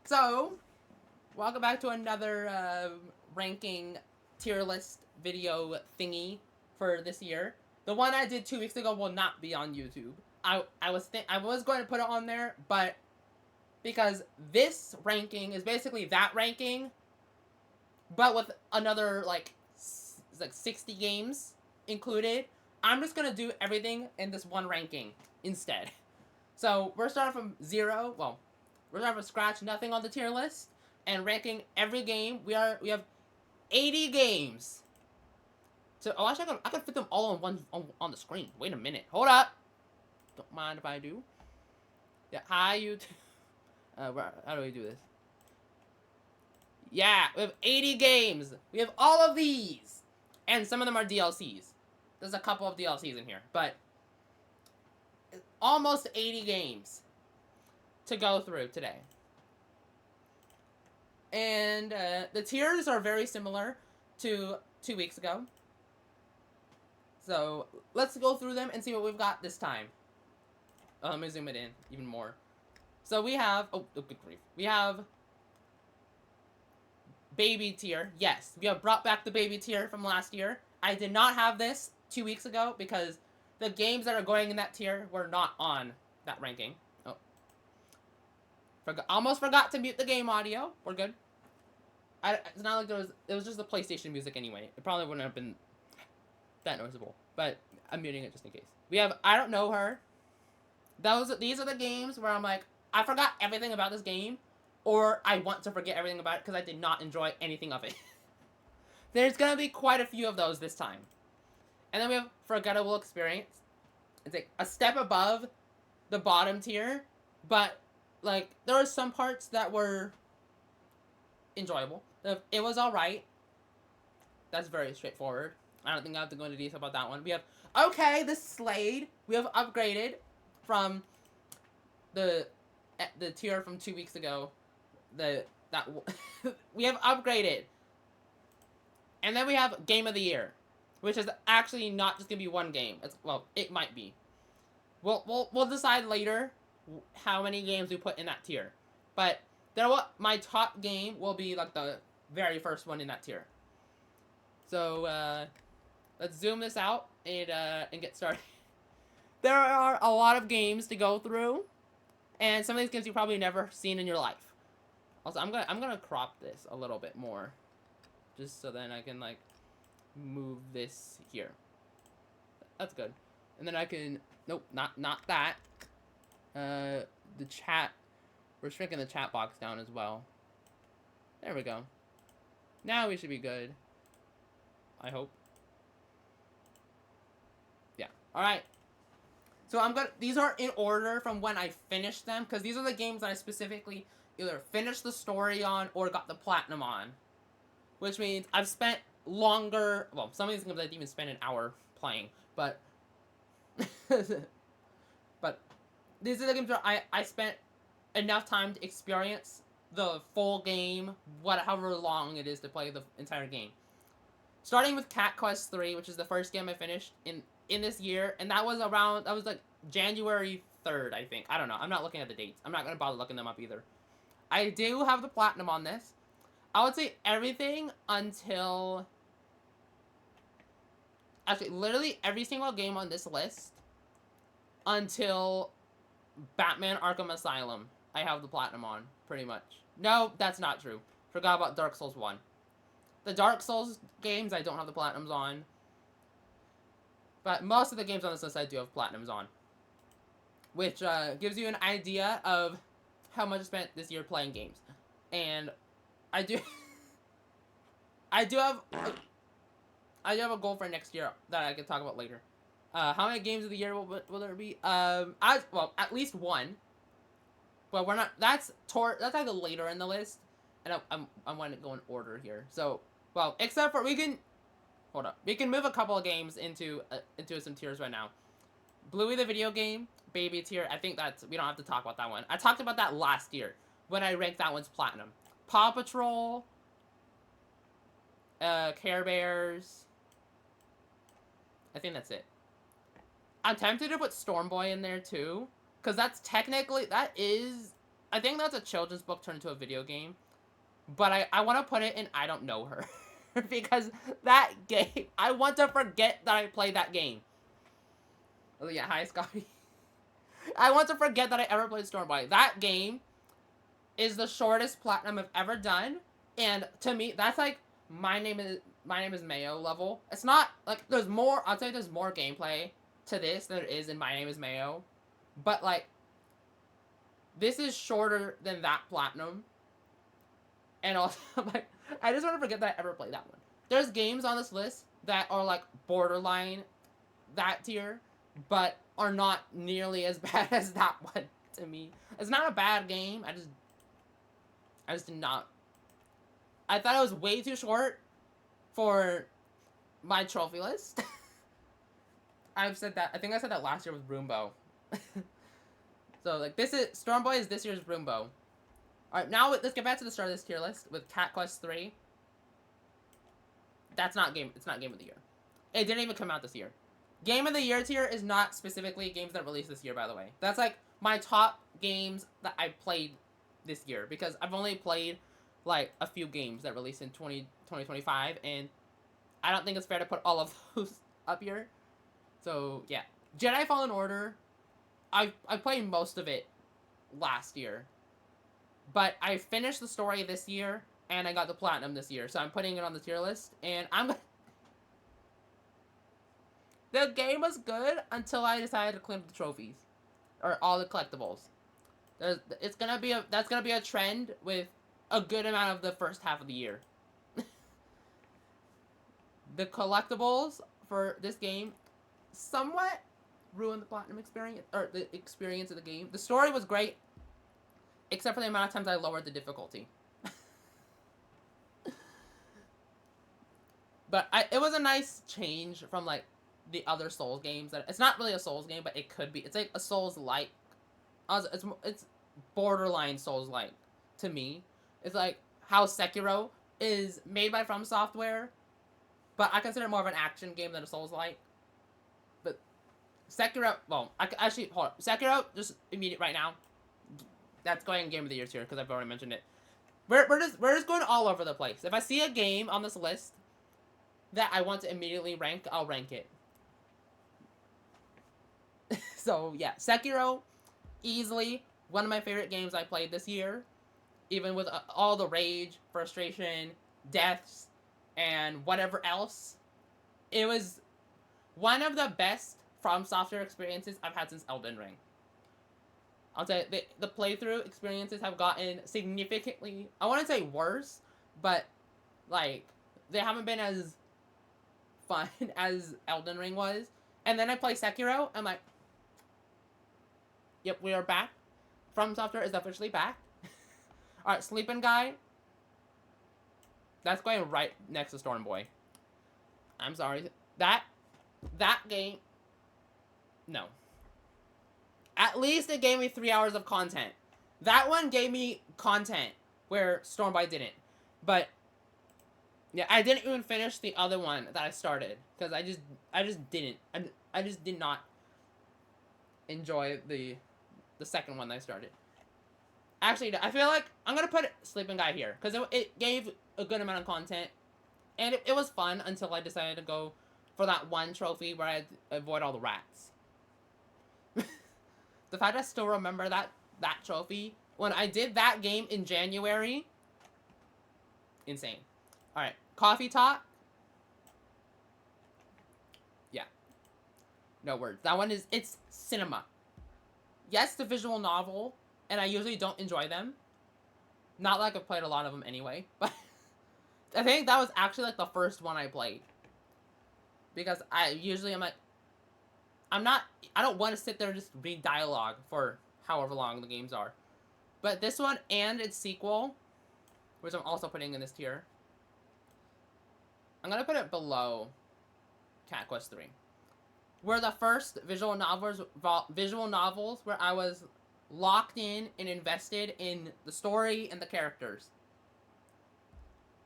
So, welcome back to another ranking tier list video thingy for this year. The one I did 2 weeks ago will not be on YouTube. I was going to put it on there, but because this ranking is basically that ranking, but with another like 60 games included, I'm just gonna do everything in this one ranking instead. So we're starting from zero. Well, we're starting from scratch, nothing on the tier list, and ranking every game. We have 80 games. So actually I could fit them all on on the screen. Wait a minute. Hold up. Don't mind if I do. Yeah. Hi YouTube. How do we do this? Yeah, we have 80 games. We have all of these, and some of them are DLCs. There's a couple of DLCs in here, but almost 80 games to go through today. And the tiers are very similar to 2 weeks ago. So let's go through them and see what we've got this time. Let me zoom it in even more. So we have, oh good grief. We have baby tier. Yes, we have brought back the baby tier from last year. I did not have this 2 weeks ago because the games that are going in that tier were not on that ranking. Oh. Almost forgot to mute the game audio. We're good. It's not like it was just the PlayStation music anyway. It probably wouldn't have been that noticeable. But I'm muting it just in case. We have I Don't Know Her. These are the games where I'm like, I forgot everything about this game, or I want to forget everything about it because I did not enjoy anything of it. There's gonna be quite a few of those this time. And then we have Forgettable Experience. It's like a step above the bottom tier, but like there are some parts that were enjoyable. It was alright. That's very straightforward. I don't think I have to go into detail about that one. We have okay, the Slade. We have upgraded from the tier from 2 weeks ago. We have upgraded. And then we have Game of the Year, which is actually not just gonna be one game. Well, it might be. We'll decide later how many games we put in that tier. But my top game will be like the very first one in that tier. So let's zoom this out and get started. There are a lot of games to go through, and some of these games you've probably never seen in your life. Also, I'm gonna crop this a little bit more, just so then I can like move this here. That's good. And then I can nope, not that. The chat. We're shrinking the chat box down as well. There we go. Now we should be good. I hope. Yeah. All right. So these are in order from when I finished them, because these are the games that I specifically either finished the story on or got the platinum on. Which means I've spent longer, well, some of these games I didn't even spend an hour playing, but but these are the games where I spent enough time to experience the full game, however long it is to play the entire game. Starting with Cat Quest 3, which is the first game I finished in this year, and that was like January 3rd, I think. I don't know. I'm not looking at the dates. I'm not going to bother looking them up either. I do have the platinum on this. I would say everything until... Actually, literally every single game on this list until Batman Arkham Asylum, I have the platinum on, pretty much. No, that's not true. Forgot about Dark Souls 1. The Dark Souls games, I don't have the platinums on. But most of the games on this list, I do have platinums on. Which gives you an idea of how much I spent this year playing games. And I do... I do have a goal for next year that I can talk about later. How many games of the year will there be? Well, at least one. But we're not. That's like later in the list, and I want to go in order here. So, well, except for we can move a couple of games into some tiers right now. Bluey the video game, baby tier. I think we don't have to talk about that one. I talked about that last year when I ranked that one's platinum. Paw Patrol, Care Bears. I think that's it. I'm tempted to put Storm Boy in there too, because that is I think that's a children's book turned into a video game. But I want to put it in I don't know her. Because that game, I want to forget that I played that game. Oh yeah, hi Scotty. I want to forget that I ever played Stormboy. That game is the shortest platinum I've ever done. And to me, that's like my name is Mayo level. It's not like there's more. I'll say there's more gameplay to this than there is in My Name is Mayo, but like this is shorter than that platinum. And also, like, I just want to forget that I ever played that one. There's games on this list that are like borderline that tier, but are not nearly as bad as that one to me. It's not a bad game. I just did not. I thought it was way too short for my trophy list. I've said that. I think I said that last year with Roombo. So like this is Stormboy is this year's Roombo. Alright, now let's get back to the start of this tier list with Cat Quest 3. It's not game of the year. It didn't even come out this year. Game of the year tier is not specifically games that released this year, by the way. That's like my top games that I played this year, because I've only played like a few games that released in 2025, and I don't think it's fair to put all of those up here. So yeah, Jedi Fallen Order, I played most of it last year, but I finished the story this year and I got the platinum this year, so I'm putting it on the tier list. And the game was good until I decided to clean up the trophies or all the collectibles. That's gonna be a trend with a good amount of the first half of the year. The collectibles for this game somewhat ruined the platinum experience, or the experience of the game. The story was great, except for the amount of times I lowered the difficulty. But it was a nice change from like the other Souls games. That it's not really a Souls game, but it could be. It's like a Souls-like. It's borderline Souls-like to me. It's like how Sekiro is made by From Software, but I consider it more of an action game than a Souls-like. But Sekiro, well, actually, hold up. Sekiro, just immediate right now. That's going in Game of the Year tier because I've already mentioned it. We're just going all over the place. If I see a game on this list that I want to immediately rank, I'll rank it. So yeah, Sekiro, easily one of my favorite games I played this year. Even with all the rage, frustration, deaths, and whatever else, it was one of the best From Software experiences I've had since Elden Ring. I'll say the playthrough experiences have gotten significantly, I wouldn't say worse, but like they haven't been as fun as Elden Ring was. And then I play Sekiro, I'm like, yep, we are back. From Software is officially back. Alright, Sleeping Guy. That's going right next to Stormboy. I'm sorry. That game, no. At least it gave me 3 hours of content. That one gave me content where Stormboy didn't. But yeah, I didn't even finish the other one that I started because I just didn't. I just did not enjoy the second one that I started. Actually, I feel like I'm gonna put Sleeping Guy here because it gave a good amount of content, and it was fun until I decided to go for that one trophy where I avoid all the rats. The fact I still remember that trophy when I did that game in January, insane. All right, Coffee Talk. Yeah, no words. That one it's cinema. Yes, the visual novel, and I usually don't enjoy them. Not like I've played a lot of them anyway, but I think that was actually like the first one I played. Because I am like, I don't want to sit there and just read dialogue for however long the games are. But this one and its sequel, which I'm also putting in this tier, I'm going to put it below Cat Quest 3. Were the first visual novels where I was locked in and invested in the story and the characters.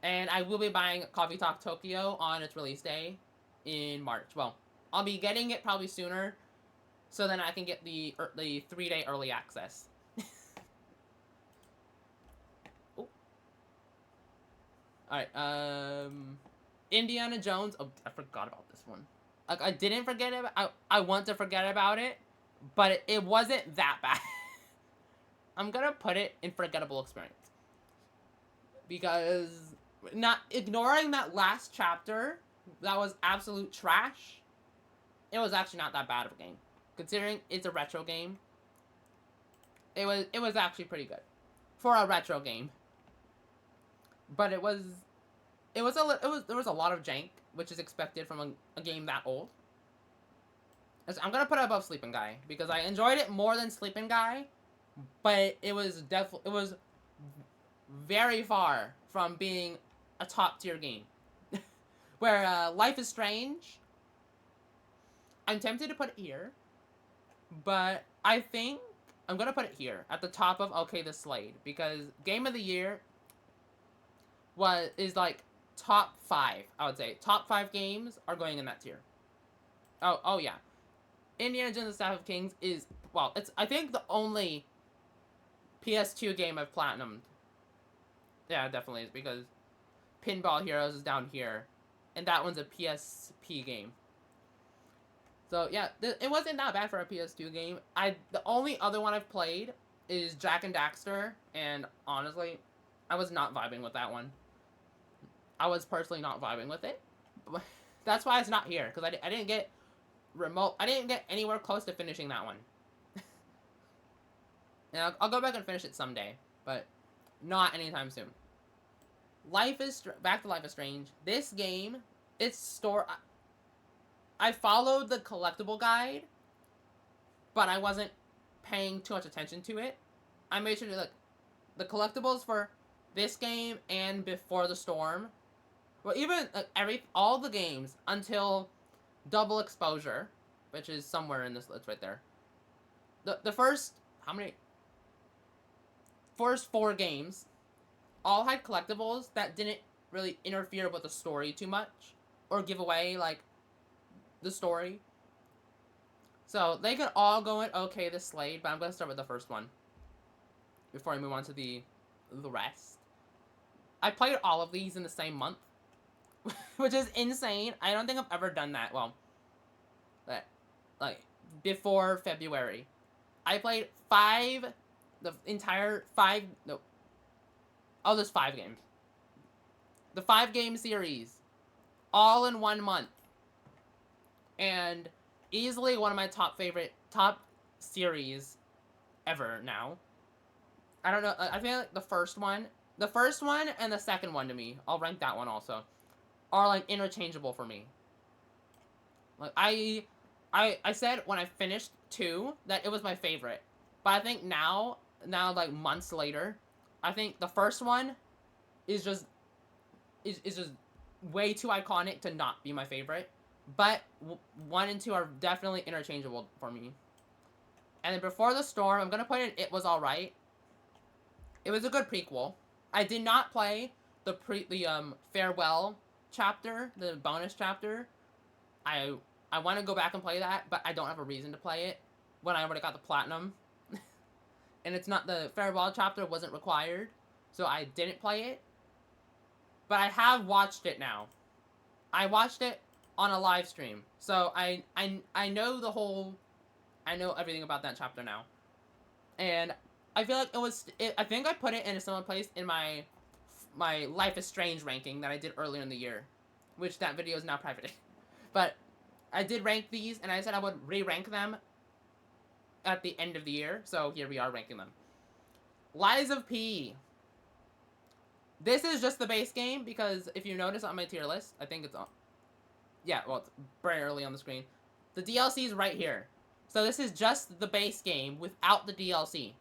And I will be buying Coffee Talk Tokyo on its release day in March. Well, I'll be getting it probably sooner, so then I can get the 3-day early access. Alright, Indiana Jones. Oh, I forgot about this one. Like, I didn't forget it. I want to forget about it, but it wasn't that bad. I'm gonna put it in forgettable experience. Because, not ignoring that last chapter, that was absolute trash, it was actually not that bad of a game. Considering it's a retro game, it was actually pretty good. For a retro game. But there was a lot of jank, which is expected from a game that old. I'm gonna put it above Sleeping Guy because I enjoyed it more than Sleeping Guy, but it was very far from being a top tier game. Where Life is Strange, I'm tempted to put it here, but I think I'm gonna put it here at the top of OK the Slade because Game of the Year is like top 5. I would say top 5 games are going in that tier. Oh yeah, Indiana Jones and the Staff of Kings is, well, it's I think the only PS2 game I've platinumed. Yeah, it definitely is because Pinball Heroes is down here, and that one's a PSP game. So yeah, it wasn't that bad for a PS2 game. The only other one I've played is Jak and Daxter, and honestly, I was not vibing with that one. I was personally not vibing with it. That's why it's not here, because I didn't get I didn't get anywhere close to finishing that one. And I'll go back and finish it someday, but not anytime soon. Back to Life is Strange. This game, I followed the collectible guide, but I wasn't paying too much attention to it. I made sure to look the collectibles for this game and Before the Storm. Well, even all the games until Double Exposure, which is somewhere in this list right there. The first first 4 games all had collectibles that didn't really interfere with the story too much or give away like the story. So they could all go in OK the Slade, but I'm gonna start with the first one before I move on to the rest. I played all of these in the same month, which is insane. I don't think I've ever done that. Well, like before February, I played the entire 5. No, oh, there's 5 games. The 5-game series, all in 1 month, and easily one of my top series ever now. I don't know. I feel like the first one and the second one to me, I'll rank that one also, are like interchangeable for me. Like I said when I finished 2 that it was my favorite, but I think now like months later, I think the first one is just way too iconic to not be my favorite. But 1 and 2 are definitely interchangeable for me. And then Before the Storm, I'm gonna put in It Was Alright. It was a good prequel. I did not play the farewell chapter, the bonus chapter. I want to go back and play that, but I don't have a reason to play it when I already got the platinum. And it's not, the farewell chapter wasn't required, so I didn't play it. But I have watched it now. I watched it on a live stream, so I know I know everything about that chapter now. And I feel like I think I put it in a similar place in my Life is Strange ranking that I did earlier in the year, which that video is now private. But I did rank these, and I said I would re-rank them at the end of the year, so here we are ranking them. Lies of P. This is just the base game, because if you notice on my tier list, I think it's on. Yeah, well, it's very early on the screen. The DLC is right here. So this is just the base game without the DLC.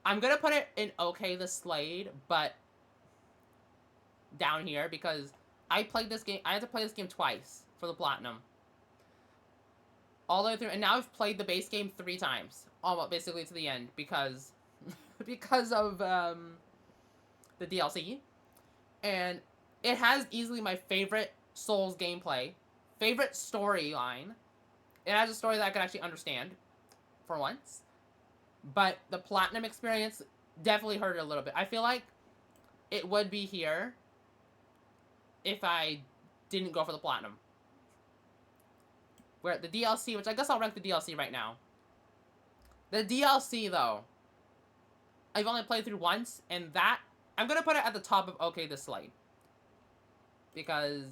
I'm gonna put it in OK the Slade, but down here, because I played this game. I had to play this game twice for the platinum. All the way through, and now I've played the base game 3 times, almost basically to the end, because of the DLC, and it has easily my favorite Souls gameplay, favorite storyline. It has a story that I can actually understand, for once, but the platinum experience definitely hurt it a little bit. I feel like it would be here, if I didn't go for the platinum. We're at the DLC, which I guess I'll rank the DLC right now. The DLC, though, I've only played through once, and that, I'm going to put it at the top of OK the Slade. Because,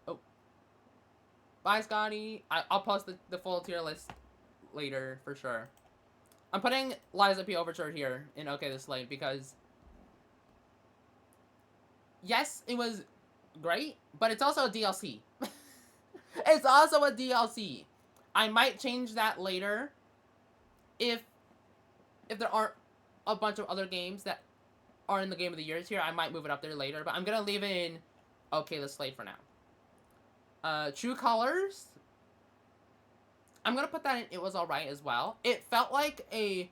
oh, bye, Scotty. I'll post the full tier list later, for sure. I'm putting Lies of P Overture here in OK the Slade, because, yes, it was great, but it's also a DLC. It's also a DLC. I might change that later if there aren't a bunch of other games that are in the Game of the Years here. I might move it up there later, but I'm gonna leave it in OK the Slade for now. True Colors, I'm gonna put that in It Was Alright as well. It felt like a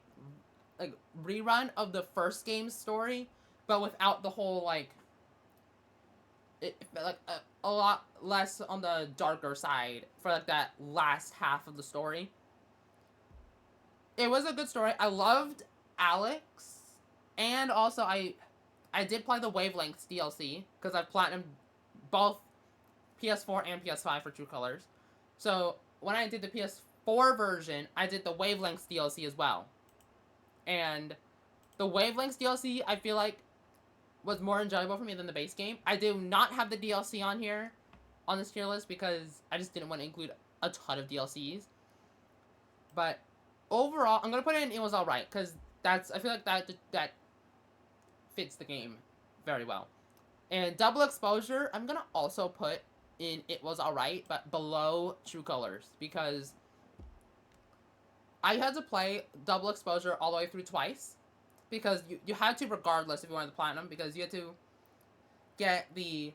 rerun of the first game's story, but without the whole it felt like a lot less on the darker side for like that last half of the story. It was a good story. I loved Alex, and also I did play the Wavelengths DLC because I've platinumed both PS4 and PS5 for True Colors. So when I did the PS4 version, I did the Wavelengths DLC as well. And the Wavelengths DLC, I feel like, was more enjoyable for me than the base game. I do not have the DLC on here, on this tier list, because I just didn't want to include a ton of DLCs. But overall, I'm going to put it in It Was Alright, because I feel like that fits the game very well. And Double Exposure, I'm going to also put in It Was Alright, but below True Colors, because I had to play Double Exposure all the way through twice, because you had to regardless if you wanted the platinum, because you had to get the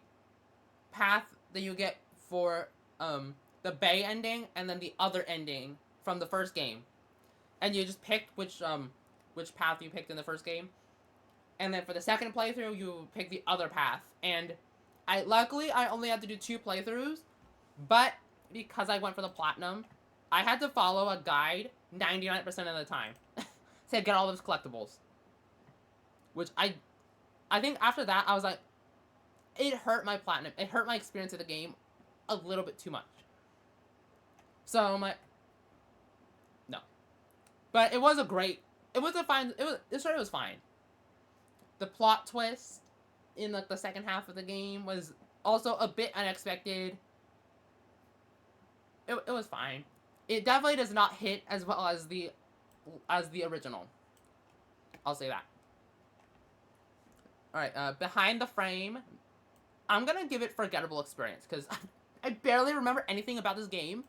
path that you get for the Bay ending and then the other ending from the first game, and you just picked which path you picked in the first game, and then for the second playthrough you pick the other path. And luckily I only had to do 2 playthroughs, but because I went for the platinum, I had to follow a guide 99% of the time to get all those collectibles. Which I think after that, I was like, it hurt my platinum. It hurt my experience of the game a little bit too much. So no. But it was a great, the story was fine. The plot twist in the second half of the game was also a bit unexpected. It was fine. It definitely does not hit as well as the original. I'll say that. Alright, Behind the Frame, I'm gonna give it Forgettable Experience, because I barely remember anything about this game.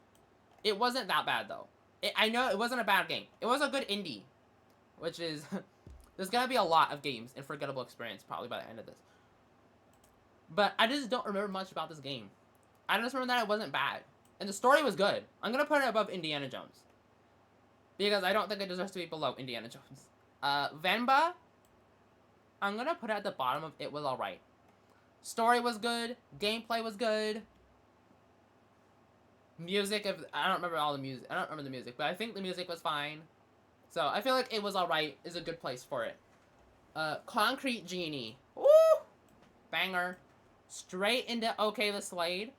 It wasn't that bad, though. I know it wasn't a bad game. It was a good indie, which is... there's gonna be a lot of games in Forgettable Experience, probably by the end of this. But I just don't remember much about this game. I just remember that it wasn't bad. And the story was good. I'm gonna put it above Indiana Jones, because I don't think it deserves to be below Indiana Jones. Venba, I'm gonna put it at the bottom of It Was Alright. Story was good. Gameplay was good. Music, I don't remember all the music. I don't remember the music, but I think the music was fine. So I feel like It Was Alright is a good place for it. Concrete Genie. Woo! Banger. Straight into OK the Slade.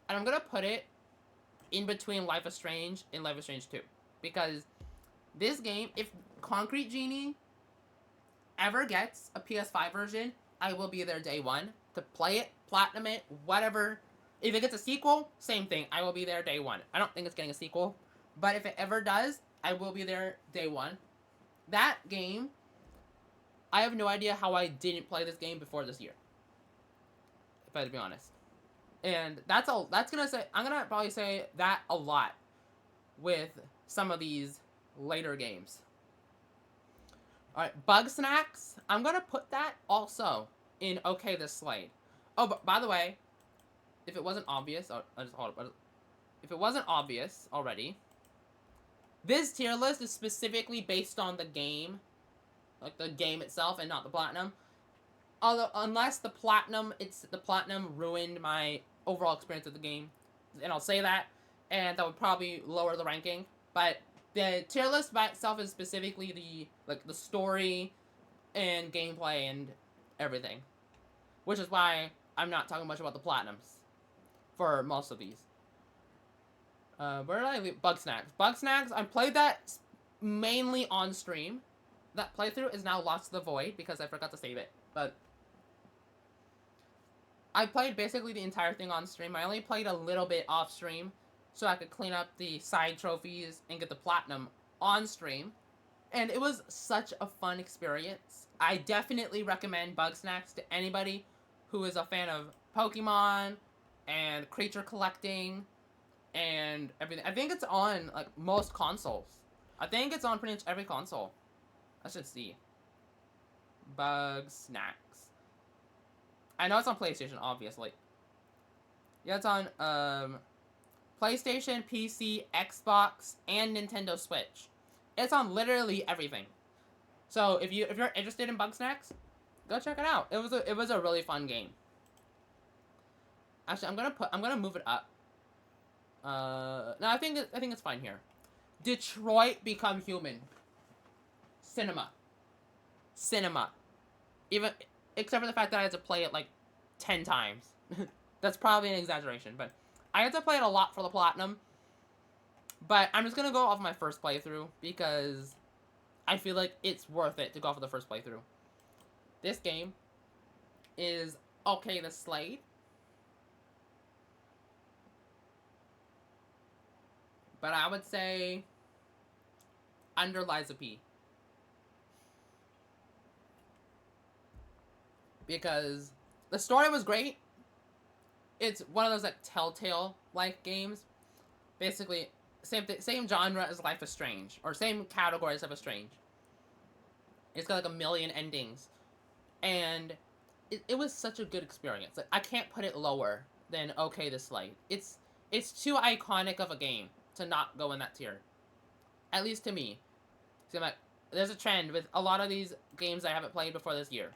And I'm gonna put it in between Life is Strange and Life is Strange 2. Because this game, if Concrete Genie ever gets a PS5 version, I will be there day one to play it, platinum it, whatever. If it gets a sequel, same thing. I will be there day one. I don't think it's getting a sequel, but if it ever does, I will be there day one. That game, I have no idea how I didn't play this game before this year, if I have to be honest. And that's all. I'm gonna probably say that a lot with some of these later games. Alright, Bugsnax. I'm gonna put that also in OK the Slade. Oh, but by the way, if it wasn't obvious, if it wasn't obvious already, this tier list is specifically based on the game, like the game itself, and not the platinum. Although, unless the platinum ruined my overall experience of the game, and I'll say that, and that would probably lower the ranking. But the tier list by itself is specifically the story and gameplay and everything. which is why I'm not talking much about the platinums for most of these. Where did I leave? Bugsnax. Bugsnax, I played that mainly on stream. That playthrough is now lost to the void because I forgot to save it. But I played basically the entire thing on stream. I only played a little bit off stream so I could clean up the side trophies and get the platinum on stream. And it was such a fun experience. I definitely recommend Bugsnax to anybody who is a fan of Pokemon and creature collecting and everything. I think it's on like most consoles. I think it's on pretty much every console. I should see. Bugsnax. I know it's on PlayStation, obviously. Yeah, it's on PlayStation, PC, Xbox, and Nintendo Switch. It's on literally everything. So if you're interested in Bugsnax, go check it out. It was a really fun game. Actually, I'm gonna move it up. No, I think it's fine here. Detroit Become Human. Cinema. Even except for the fact that I had to play it like 10 times. That's probably an exaggeration, but I had to play it a lot for the platinum. But I'm just gonna go off my first playthrough because I feel like it's worth it to go off of the first playthrough. This game is Okay the Slade. But I would say under Liza P. Because the story was great. It's one of those like Telltale-like games. Basically, same genre as Life is Strange, or same category as Life is Strange. It's got like a million endings, and it was such a good experience. Like, I can't put it lower than Okay the Slade. It's too iconic of a game to not go in that tier, at least to me. So like, there's a trend with a lot of these games I haven't played before this year,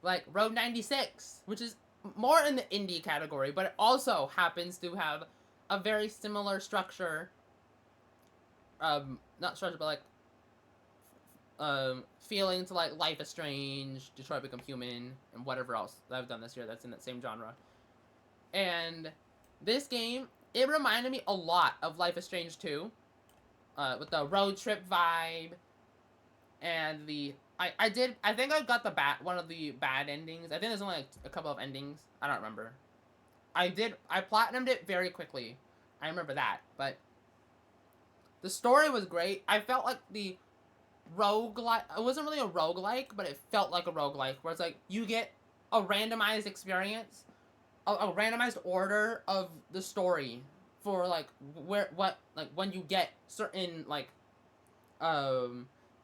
like Road 96, which is more in the indie category, but it also happens to have a very similar structure. Not structure, but like feeling to like Life is Strange, Detroit Become Human, and whatever else that I've done this year that's in that same genre. And this game, it reminded me a lot of Life is Strange 2, with the road trip vibe, and I think I got one of the bad endings. I think there's only like a couple of endings. I don't remember. I platinumed it very quickly. I remember that, but the story was great. I felt like the roguelike, it wasn't really a roguelike, but it felt like a roguelike, where it's like you get a randomized experience, a randomized order of the story for like when you get certain like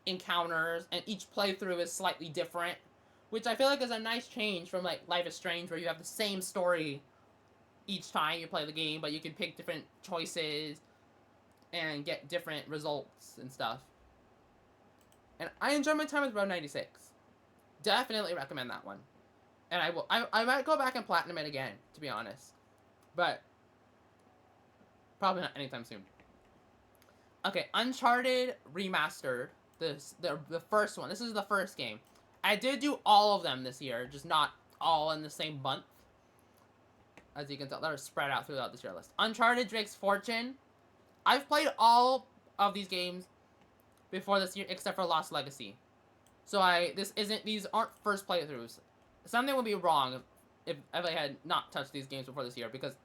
encounters, and each playthrough is slightly different, which I feel like is a nice change from like Life is Strange, where you have the same story each time you play the game, but you can pick different choices and get different results and stuff. And I enjoyed my time with Road 96. Definitely recommend that one. And I might go back and platinum it again, to be honest. But probably not anytime soon. Okay, Uncharted Remastered. The first one. This is the first game. I did do all of them this year, just not all in the same month. As you can tell, they're spread out throughout this year list. Uncharted Drake's Fortune. I've played all of these games before this year, except for Lost Legacy. So these aren't first playthroughs. Something would be wrong if I had not touched these games before this year, because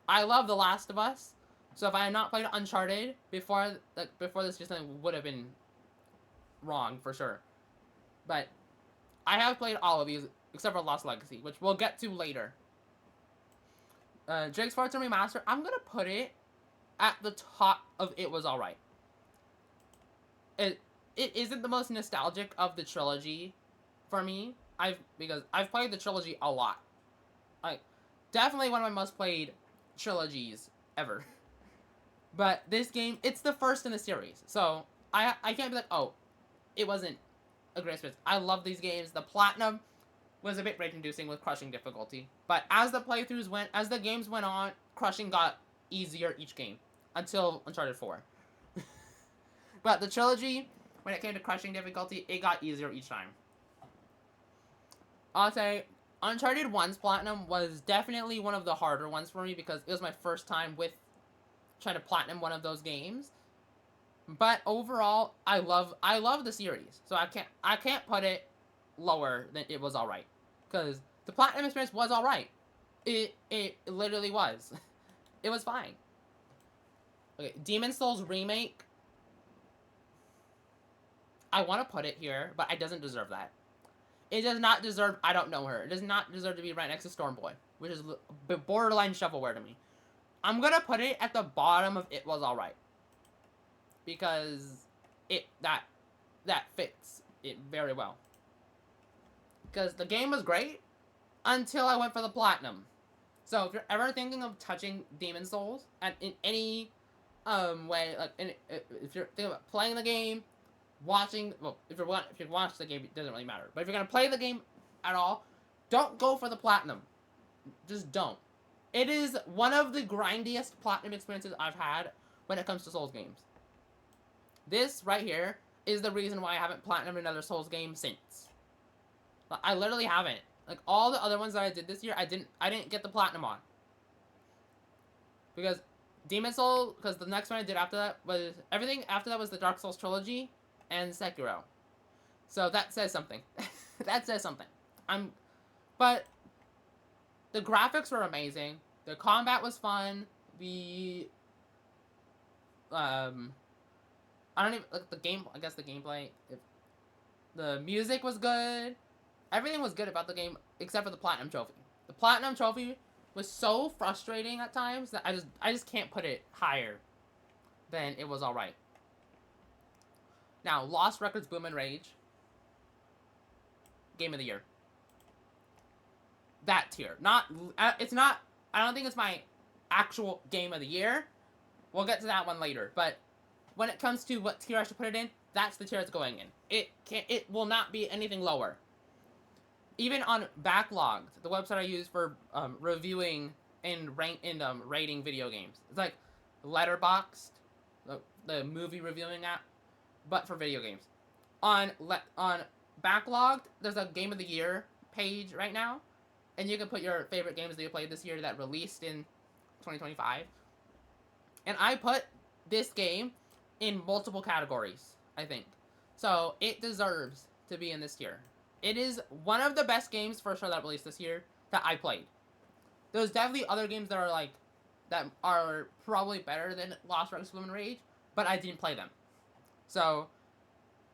I love The Last of Us. So if I had not played Uncharted before this year, something would have been wrong for sure. But I have played all of these except for Lost Legacy, which we'll get to later. Drake's Fortune Remastered, I'm gonna put it at the top of It Was Alright. It isn't the most nostalgic of the trilogy for me. Because I've played the trilogy a lot. Like, definitely one of my most played trilogies ever. But this game, it's the first in the series. So I can't be like, oh, it wasn't a great experience. I love these games. The platinum was a bit rage-inducing with crushing difficulty. But as the games went on, crushing got easier each game. Until Uncharted 4. But the trilogy, when it came to crushing difficulty, it got easier each time. I'll say Uncharted 1's platinum was definitely one of the harder ones for me because it was my first time with trying to platinum one of those games. But overall, I love the series, so I can't put it lower than it was alright, because the platinum experience was alright. It literally was. It was fine. Okay, Demon Souls remake. I want to put it here, but it doesn't deserve that. It does not deserve I Don't Know Her. It does not deserve to be right next to Stormboy, which is borderline shovelware to me. I'm gonna put it at the bottom of It Was Alright, because that fits it very well. Because the game was great until I went for the platinum. So if you're ever thinking of touching Demon Souls and in any way, like if you're thinking about playing the game, watching, well, if you watch the game, it doesn't really matter. But if you're gonna play the game at all, don't go for the platinum. Just don't. It is one of the grindiest platinum experiences I've had when it comes to Souls games. This right here is the reason why I haven't platinumed another Souls game since. I literally haven't. Like, all the other ones that I did this year, I didn't get the platinum on. Because Demon Souls, because the next one I did after that was, everything after that was the Dark Souls trilogy and Sekiro. So that says something. That says something. But the graphics were amazing. The combat was fun. I don't even, like, the game, I guess the gameplay, the music was good. Everything was good about the game except for the Platinum Trophy. The Platinum Trophy was so frustrating at times that I just can't put it higher than It Was Alright. Now, Lost Records Boom and Rage. Game of the Year. That tier. It's not, I don't think it's my actual Game of the Year. We'll get to that one later. But when it comes to what tier I should put it in, that's the tier it's going in. It will not be anything lower. Even on Backlogged, the website I use for reviewing and rating video games. It's like Letterboxd, the movie reviewing app, but for video games. On Backlogged, there's a Game of the Year page right now, and you can put your favorite games that you played this year that released in 2025. And I put this game in multiple categories, I think. So it deserves to be in this tier. It is one of the best games for sure that released this year that I played. There's definitely other games that are probably better than Lost Records Boom and Rage, but I didn't play them. So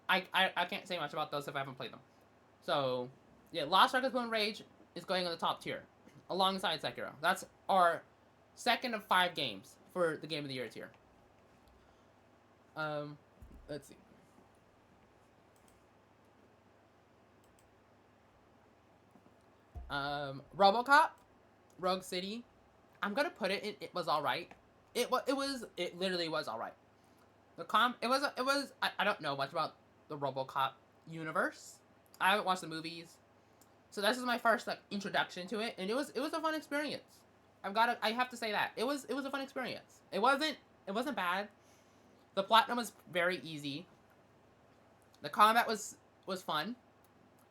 I can't say much about those if I haven't played them. So yeah, Lost Records Boom and Rage is going in the top tier, alongside Sekiro. That's our second of 5 games for the Game of the Year tier. Let's see. RoboCop, Rogue City. I'm gonna put it in It Was Alright. It literally was alright. I don't know much about the RoboCop universe. I haven't watched the movies. So this is my first like introduction to it, and it was a fun experience. I have to say that. It was a fun experience. It wasn't bad. The platinum was very easy. The combat was fun.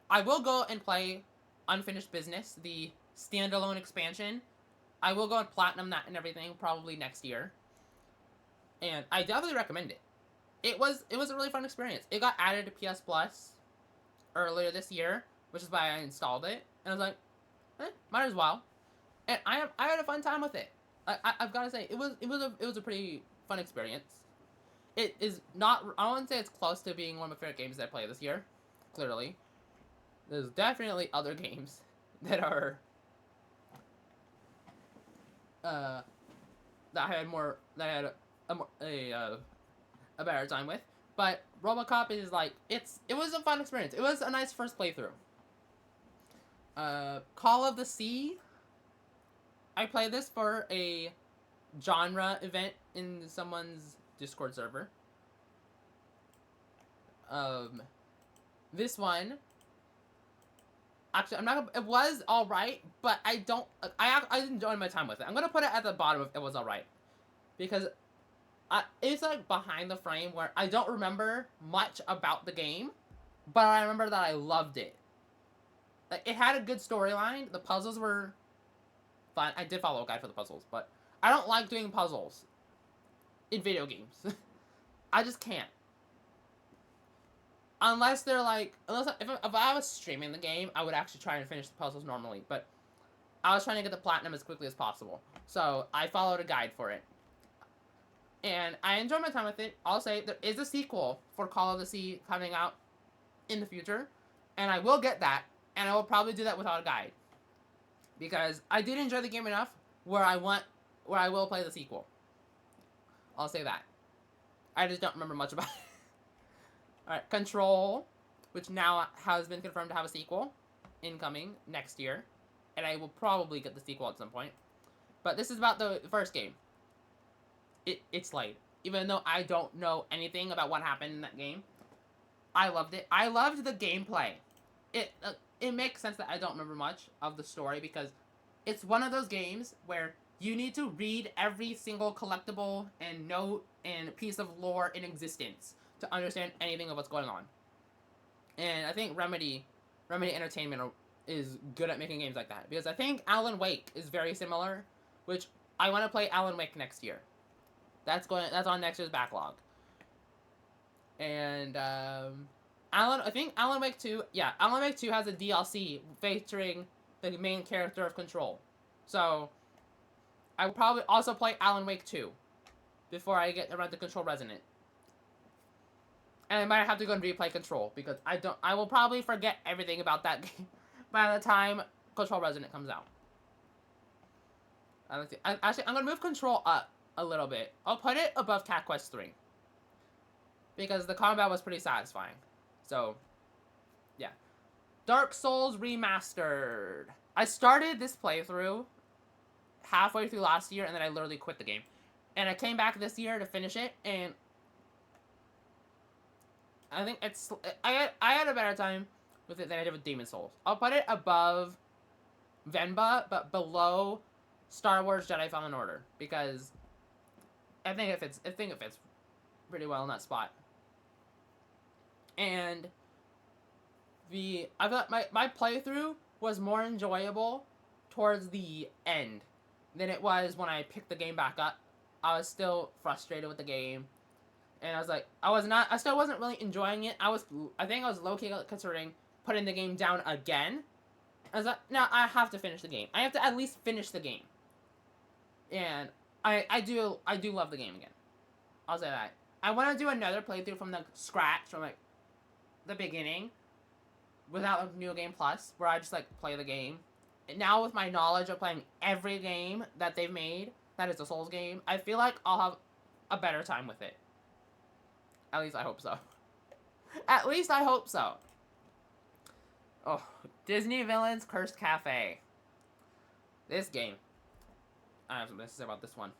I will go and play Unfinished Business, the standalone expansion. I will go and platinum that and everything probably next year. And I definitely recommend it. It was a really fun experience. It got added to PS Plus earlier this year, which is why I installed it. And I was like, might as well. And I had a fun time with it. I've got to say, it was a pretty fun experience. It is not, I wouldn't say it's close to being one of my favorite games that I played this year. Clearly. There's definitely other games that are that I had a better time with. But RoboCop is like, it was a fun experience. It was a nice first playthrough. Call of the Sea. I played this for a genre event in someone's Discord server. This one, actually, it was alright, but I didn't enjoy my time with it. I'm gonna put it at the bottom of It Was Alright. Because it's like behind the frame where I don't remember much about the game, but I remember that I loved it. Like, it had a good storyline. The puzzles were fun. I did follow a guide for the puzzles, but I don't like doing puzzles in video games. I just can't. Unless they're like, if I was streaming the game, I would actually try and finish the puzzles normally. But I was trying to get the platinum as quickly as possible, so I followed a guide for it, and I enjoyed my time with it. I'll say there is a sequel for Call of the Sea coming out in the future, and I will get that, and I will probably do that without a guide, because I did enjoy the game enough where I will play the sequel. I'll say that. I just don't remember much about it. Alright, Control, which now has been confirmed to have a sequel incoming next year. And I will probably get the sequel at some point. But this is about the first game. It's Slade. Even though I don't know anything about what happened in that game, I loved it. I loved the gameplay. It makes sense that I don't remember much of the story, because it's one of those games where you need to read every single collectible and note and piece of lore in existence to understand anything of what's going on. And I think Remedy Entertainment is good at making games like that, because I think Alan Wake is very similar, which I want to play Alan Wake next year. That's on next year's backlog. And I think Alan Wake 2, yeah, Alan Wake 2 has a DLC featuring the main character of Control. So I will probably also play Alan Wake 2 before I get around to Control Resonant. And I might have to go and replay Control, because I will probably forget everything about that game by the time Control Resonant comes out. Actually, I'm going to move Control up a little bit. I'll put it above Cat Quest 3. Because the combat was pretty satisfying. So, yeah. Dark Souls Remastered. I started this playthrough halfway through last year, and then I literally quit the game. And I came back this year to finish it, and I think I had a better time with it than I did with Demon's Souls. I'll put it above Venba, but below Star Wars Jedi Fallen Order, because I think it fits pretty well in that spot. And I thought my playthrough was more enjoyable towards the end than it was when I picked the game back up. I was still frustrated with the game, and I was like, I still wasn't really enjoying it. I think I was low-key considering putting the game down again. I was like, no, I have to finish the game. I have to at least finish the game. And I do love the game again. I'll say that. I want to do another playthrough from the scratch, from like the beginning, without like New Game Plus, where I just like play the game. And now with my knowledge of playing every game that they've made that is a Souls game, I feel like I'll have a better time with it. At least I hope so. At least I hope so. Oh, Disney Villains Cursed Cafe. This game. I have something to say about this one.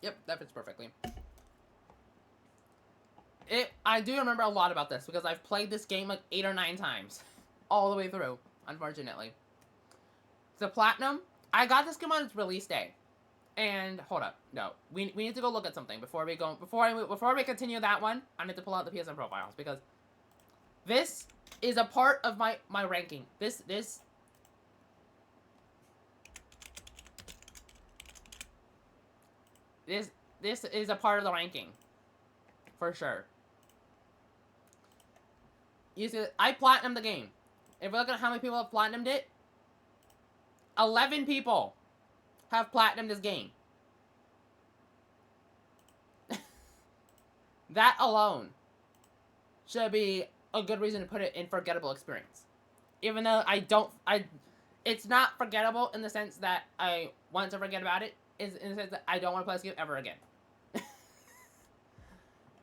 Yep, that fits perfectly. I do remember a lot about this, because I've played this game like 8 or 9 times. All the way through, unfortunately. The Platinum, I got this game on its release day. And, hold up, no. We need to go look at something before we continue that one. I need to pull out the PSN profiles, because this is a part of my ranking. This is a part of the ranking. For sure. You see, I platinumed the game. If we look at how many people have platinumed it, 11 people have platinumed this game. That alone should be a good reason to put it in forgettable experience. Even though it's not forgettable in the sense that I want to forget about it. Is in the sense that I don't want to play this game ever again.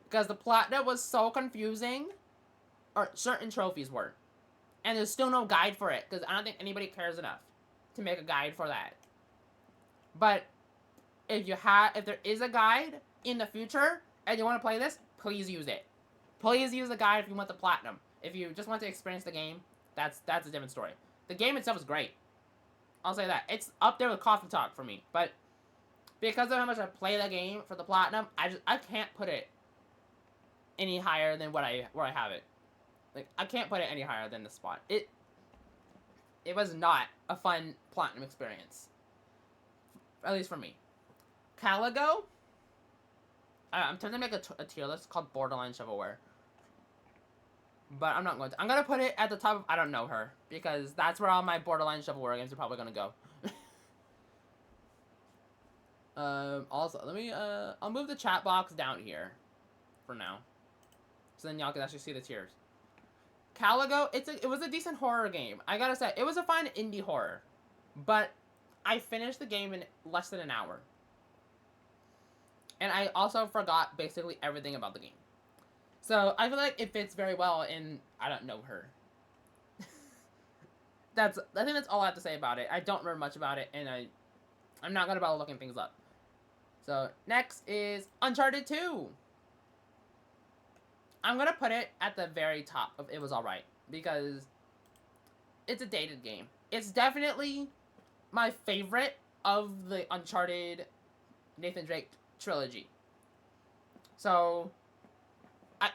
Because the platinum was so confusing. Or certain trophies were. And there's still no guide for it, because I don't think anybody cares enough to make a guide for that. But if there is a guide in the future and you want to play this, please use it. Please use the guide if you want the platinum. If you just want to experience the game, that's a different story. The game itself is great. I'll say that. It's up there with Coffee Talk for me. But because of how much I play the game for the platinum, I can't put it any higher than where I have it. Like, I can't put it any higher than this spot. It was not a fun platinum experience, at least for me. Caligo. I'm trying to make a tier list called Borderline Shovelware. But I'm not going to. I'm going to put it at the top of I Don't Know Her. Because that's where all my Borderline Shovelware games are probably going to go. Also, let me, I'll move the chat box down here. For now. So then y'all can actually see the tiers. Caligo, it was a decent horror game. I gotta say, it was a fine indie horror. But I finished the game in less than an hour. And I also forgot basically everything about the game. So I feel like it fits very well in I Don't Know Her. I think that's all I have to say about it. I don't remember much about it, and I'm not gonna bother looking things up. So next is Uncharted 2. I'm gonna put it at the very top of It Was Alright, because it's a dated game. It's definitely my favorite of the Uncharted Nathan Drake trilogy. So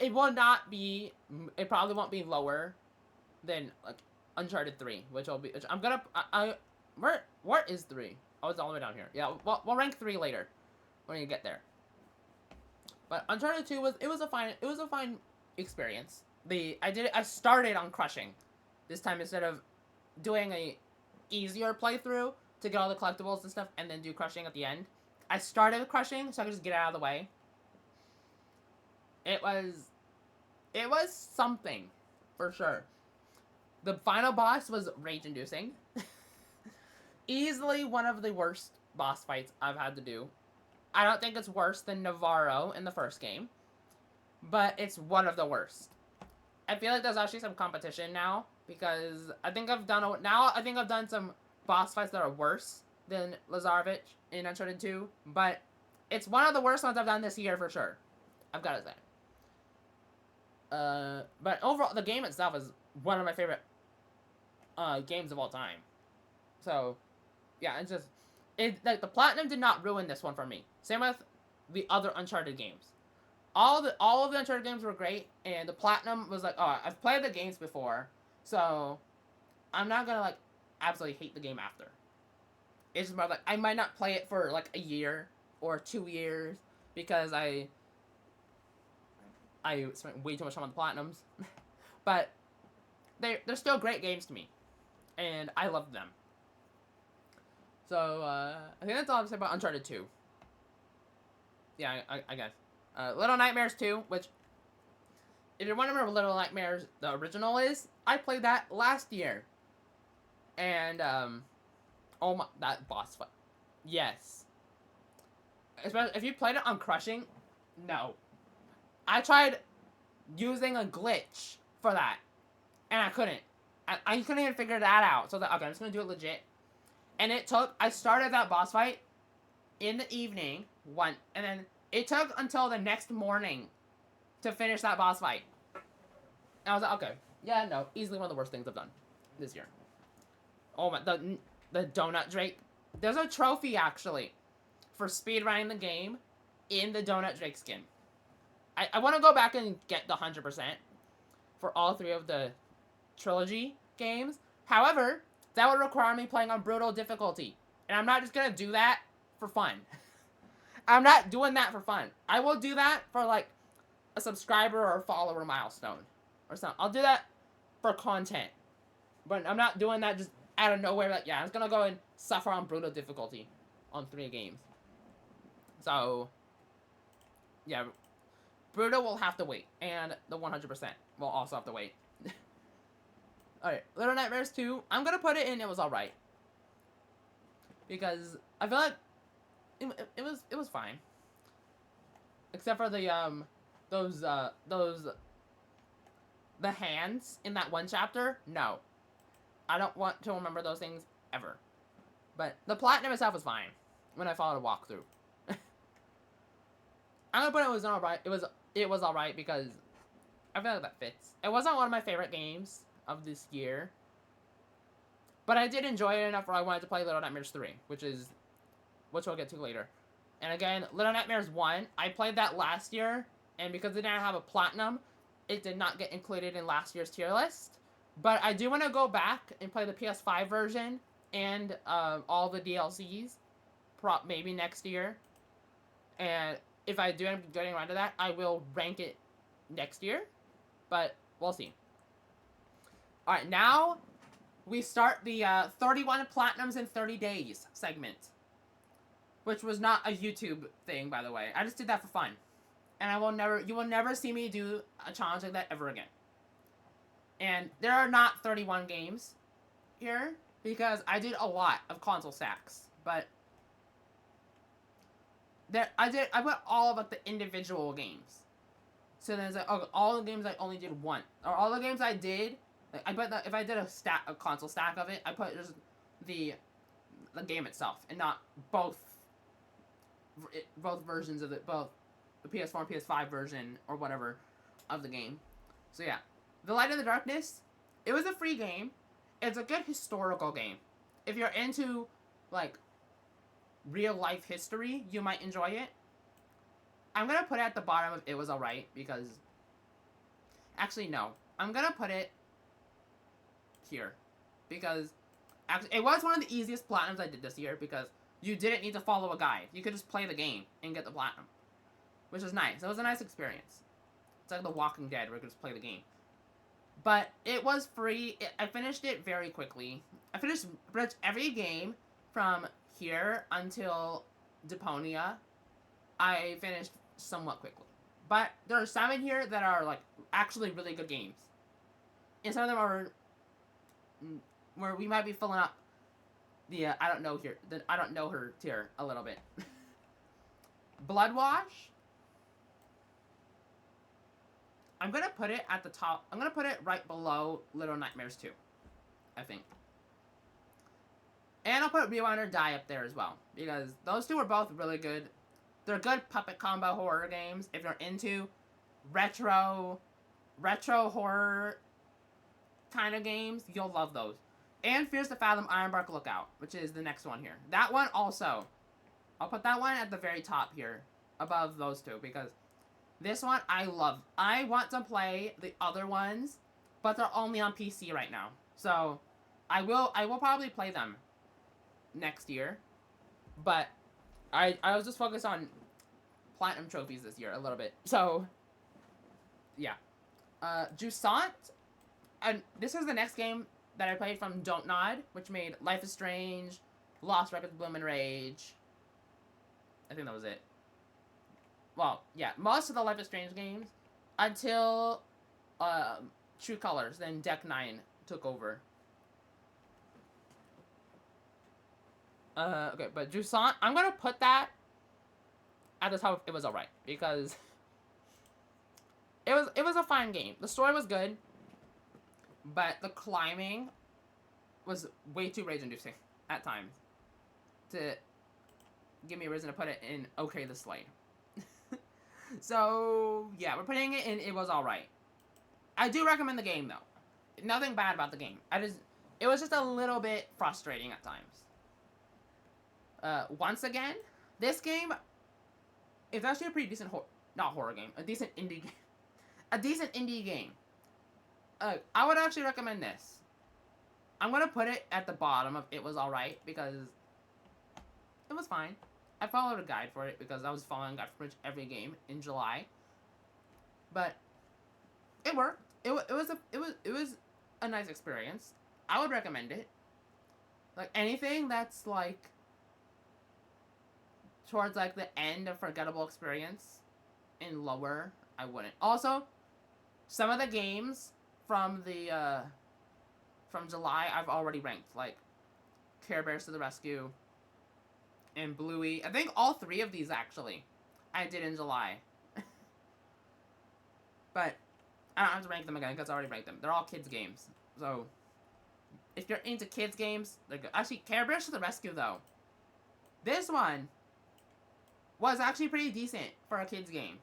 it will not be. It probably won't be lower than like Uncharted 3, which will be. Which I'm gonna. Where is 3? Oh, it's all the way down here. Yeah, we'll rank 3 later when you get there. But Uncharted 2 was a fine experience. I started on crushing this time instead of doing a easier playthrough to get all the collectibles and stuff and then do crushing at the end. I started with crushing so I could just get it out of the way. It was something for sure. The final boss was rage-inducing. Easily one of the worst boss fights I've had to do. I don't think it's worse than Navarro in the first game, but it's one of the worst. I feel like there's actually some competition now because I think I've done some boss fights that are worse than Lazarevich in Uncharted 2, but it's one of the worst ones I've done this year for sure. I've got to say. But overall, the game itself is one of my favorite games of all time. So, yeah, it's just like the platinum did not ruin this one for me. Same with the other Uncharted games. All of the Uncharted games were great, and the platinum was like, oh, I've played the games before, so I'm not gonna like absolutely hate the game after. It's more like I might not play it for like a year or 2 years because I spent way too much time on the platinums, but they're still great games to me, and I love them. So, I think that's all I have to say about Uncharted 2. Yeah, I guess. Little Nightmares 2, which, if you want to remember Little Nightmares, the original is, I played that last year. And, oh my, that boss fight. Yes. Especially if you played it on Crushing, no. I tried using a glitch for that, and I couldn't. I couldn't even figure that out. So, okay, I'm just going to do it legit. And I started that boss fight in the evening, and then it took until the next morning to finish that boss fight. And I was like, okay, yeah, no, easily one of the worst things I've done this year. Oh my, the Donut Drake. There's a trophy, actually, for speedrunning the game in the Donut Drake skin. I want to go back and get the 100% for all 3 of the trilogy games. However, that would require me playing on brutal difficulty. And I'm not just going to do that for fun. I'm not doing that for fun. I will do that for, like, a subscriber or follower milestone. Or something. I'll do that for content. But I'm not doing that just out of nowhere. Like, yeah, I'm just going to go and suffer on brutal difficulty on 3 games. So, yeah. Brutal will have to wait. And the 100% will also have to wait. Alright, Little Nightmares 2, I'm gonna put it in It Was Alright. Because I feel like it was fine. Except for the the hands in that one chapter, no. I don't want to remember those things ever. But the platinum itself was fine when I followed a walkthrough. I'm gonna put It Was Alright. It was alright because I feel like that fits. It wasn't one of my favorite games of this year, but I did enjoy it enough where I wanted to play Little Nightmares 3, which we'll get to later. And again, Little Nightmares 1, I played that last year, and because it didn't have a platinum, it did not get included in last year's tier list. But I do want to go back and play the PS5 version and all the DLCs, maybe next year. And if I do end up getting around to that, I will rank it next year. But we'll see. Alright, now we start the 31 Platinums in 30 days segment. Which was not a YouTube thing, by the way. I just did that for fun. And you will never see me do a challenge like that ever again. And there are not 31 games here, because I did a lot of console stacks. But I put all about the individual games. So then it's like, oh, all the games I only did one. Or all the games I did, like, I put if I did a console stack of it, I put just the game itself, and not both versions of both the PS4 and PS5 version or whatever of the game. So yeah, The Light of the Darkness, it was a free game. It's a good historical game. If you're into like real life history, you might enjoy it. I'm gonna put it at the bottom of It Was Alright, because actually no, I'm gonna put it here, because actually it was one of the easiest platinums I did this year, because you didn't need to follow a guide. You could just play the game and get the platinum, which was nice. It was a nice experience. It's like The Walking Dead, where you could just play the game. But it was free. I finished it very quickly. I finished pretty much every game from here until Deponia. I finished somewhat quickly. But there are some in here that are like actually really good games. And some of them are where we might be filling up the I don't know her tier a little bit. Bloodwash. I'm gonna put it at the top. I'm gonna put it right below Little Nightmares 2, I think. And I'll put Rewind or Die up there as well, because those two are both really good. They're good puppet combo horror games. If you're into retro horror kind of games, you'll love those. And Fears to Fathom Ironbark Lookout, which is the next one here. That one also, I'll put that one at the very top here, above those two, because this one I love. I want to play the other ones, but they're only on PC right now. So I will probably play them next year. But I was just focused on platinum trophies this year a little bit. So yeah. Jusant, and this is the next game that I played from Don't Nod, which made Life is Strange, Lost Records, Bloom and Rage. I think that was it. Well, yeah, most of the Life is Strange games until True Colors. Then Deck 9 took over. Okay, but Jusant, I'm gonna put that at the top of It Was Alright, because it was a fine game. The story was good, but the climbing was way too rage-inducing at times to give me a reason to put it in Okay the Slade. So yeah, we're putting it in It Was Alright. I do recommend the game though. Nothing bad about the game. It was just a little bit frustrating at times. Once again, this game, it's actually a pretty decent not horror game, a decent indie game. A decent indie game. I would actually recommend this. I'm gonna put it at the bottom of It Was Alright, because it was fine. I followed a guide for it because I was following a guide for pretty much every game in July. But it worked. It was a nice experience. I would recommend it. Like anything that's like towards like the end of forgettable experience and lower, I wouldn't. Also, some of the games from the from July I've already ranked, like Care Bears to the Rescue and Bluey. I think all three of these actually I did in July. But I don't have to rank them again because I already ranked them. They're all kids games. So if you're into kids games, they're good. Actually, Care Bears to the Rescue though, this one was actually pretty decent for a kids game,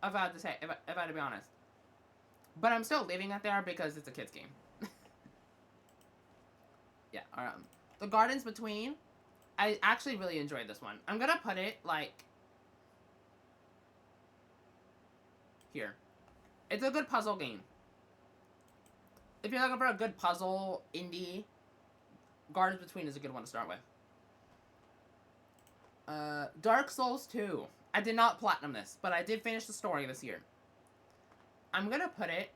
if I had to say, if I had to be honest. But I'm still leaving it there because it's a kids game. Yeah, The Gardens Between. I actually really enjoyed this one. I'm gonna put it, like, here. It's a good puzzle game. If you're looking for a good puzzle indie, Gardens Between is a good one to start with. Dark Souls 2. I did not platinum this, but I did finish the story this year. I'm gonna put it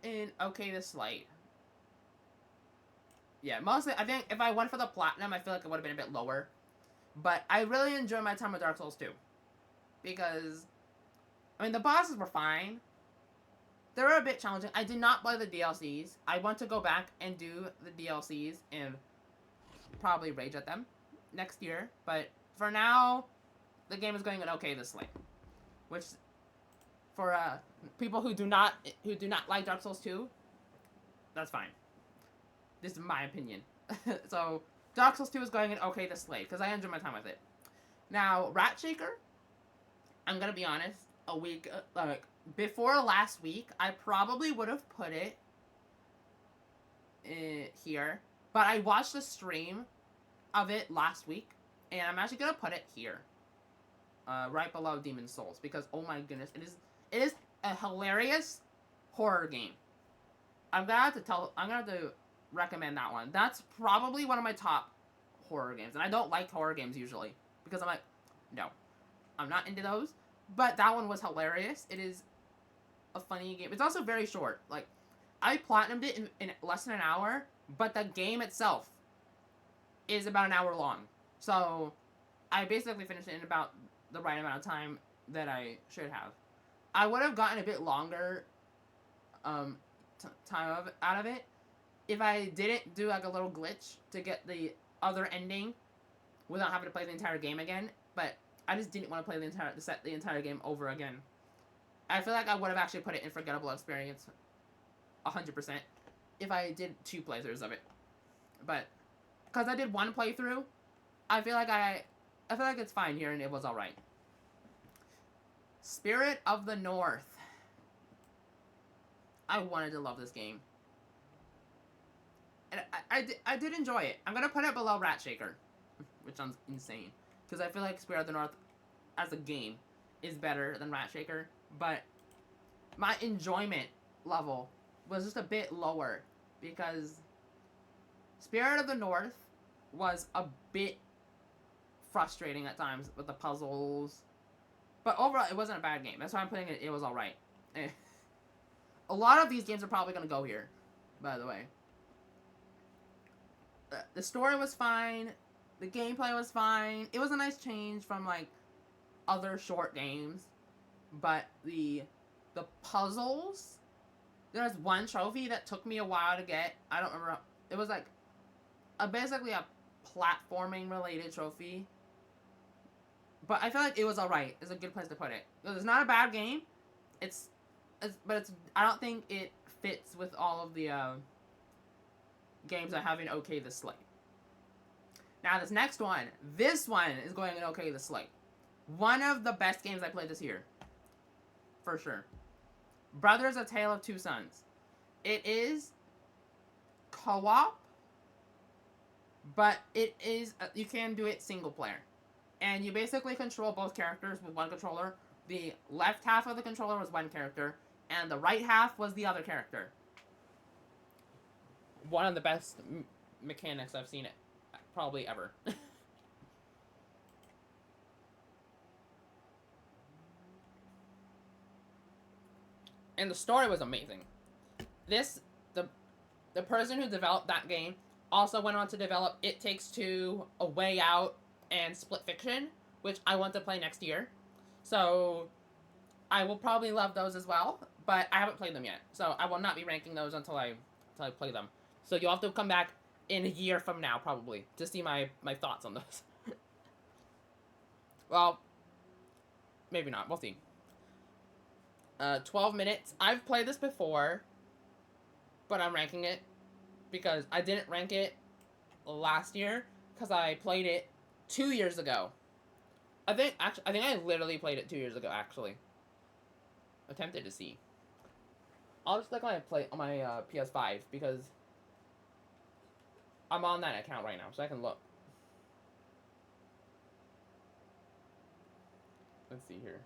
in okay to slight. Yeah, mostly, I think if I went for the platinum, I feel like it would have been a bit lower. But I really enjoyed my time with Dark Souls 2. Because, I mean, the bosses were fine. They were a bit challenging. I did not play the DLCs. I want to go back and do the DLCs and probably rage at them next year. But for now, the game is going okay this late. Which, for people who do not like Dark Souls 2, that's fine. This is my opinion. So, Dark Souls 2 is going in okay this late, because I enjoy my time with it. Now, Ratshaker, I'm gonna be honest, a week, before last week, I probably would have put it here, but I watched the stream of it last week, and I'm actually gonna put it here, right below Demon's Souls, because oh my goodness, it is a hilarious horror game. I'm gonna have to recommend that one. That's probably one of my top horror games, and I don't like horror games usually, because I'm like, no, I'm not into those, but that one was hilarious. It is a funny game. It's also very short. Like, I platinumed it in less than an hour, but the game itself is about an hour long. So, I basically finished it in about the right amount of time that I should have. I would have gotten a bit longer time out of it if I didn't do like a little glitch to get the other ending without having to play the entire game again. But I just didn't want to play the entire game over again. I feel like I would have actually put it in forgettable experience 100% if I did 2 playthroughs of it. But because I did 1 playthrough, I feel like it's fine here, and it was alright. Spirit of the North. I wanted to love this game. And I did enjoy it. I'm going to put it below Ratshaker, which sounds insane. Because I feel like Spirit of the North, as a game, is better than Ratshaker. But my enjoyment level was just a bit lower. Because Spirit of the North was a bit frustrating at times with the puzzles. But overall, it wasn't a bad game. That's why I'm putting it was alright. A lot of these games are probably going to go here, by the way. The story was fine. The gameplay was fine. It was a nice change from, like, other short games. But the puzzles... There's one trophy that took me a while to get. I don't remember. It was, like, basically a platforming-related trophy. But I feel like it was alright. It's a good place to put it. It's not a bad game. But I don't think it fits with all of the games I have in okay this slate. Now this next one, this one is going in okay this slate. One of the best games I played this year, for sure. Brothers: A Tale of Two Sons. It is co-op, but it is you can do it single player, and you basically control both characters with one controller. The left half of the controller was one character, and the right half was the other character. One of the best mechanics I've seen it probably ever. And the story was amazing. The person who developed that game also went on to develop It Takes Two, A Way Out, and Split Fiction, which I want to play next year. So I will probably love those as well, but I haven't played them yet. So I will not be ranking those until I play them. So you'll have to come back in a year from now, probably, to see my thoughts on those. Well, maybe not. We'll see. 12 minutes. I've played this before, but I'm ranking it because I didn't rank it last year because I played it 2 years ago. I think I literally played it 2 years ago, actually. Attempted to see. I'll just click on my PS5 because I'm on that account right now, so I can look. Let's see here.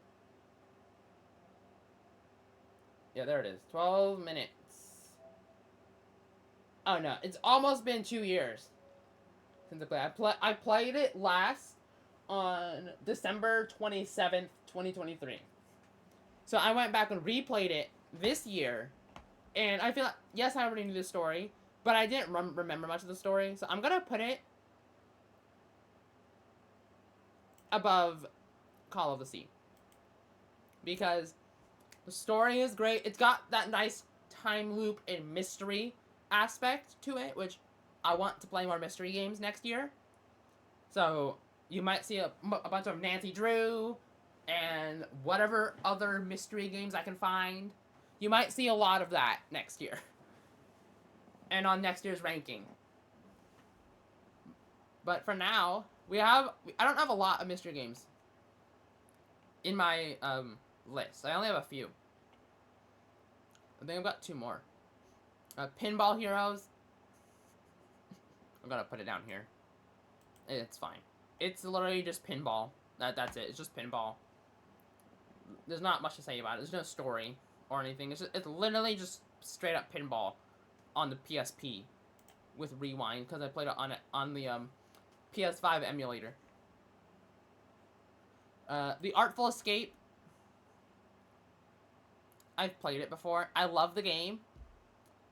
Yeah, there it is. 12 minutes. Oh no, it's almost been 2 years since I played. I played it last on December 27th, 2023. So I went back and replayed it this year, and I feel like, yes, I already knew the story, but I didn't remember much of the story. So I'm gonna put it above Call of the Sea because the story is great. It's got that nice time loop and mystery aspect to it, which I want to play more mystery games next year. So you might see a bunch of Nancy Drew and whatever other mystery games I can find. You might see a lot of that next year. And on next year's ranking. But for now, I don't have a lot of mystery games in my list. I only have a few. I think I've got 2 more. Pinball Heroes. I'm gonna put it down here. It's fine. It's literally just pinball. That's it. It's just pinball. There's not much to say about it. There's no story or anything. It's literally just straight up pinball on the PSP with Rewind because I played it on the PS5 emulator. The Artful Escape. I've played it before. I love the game.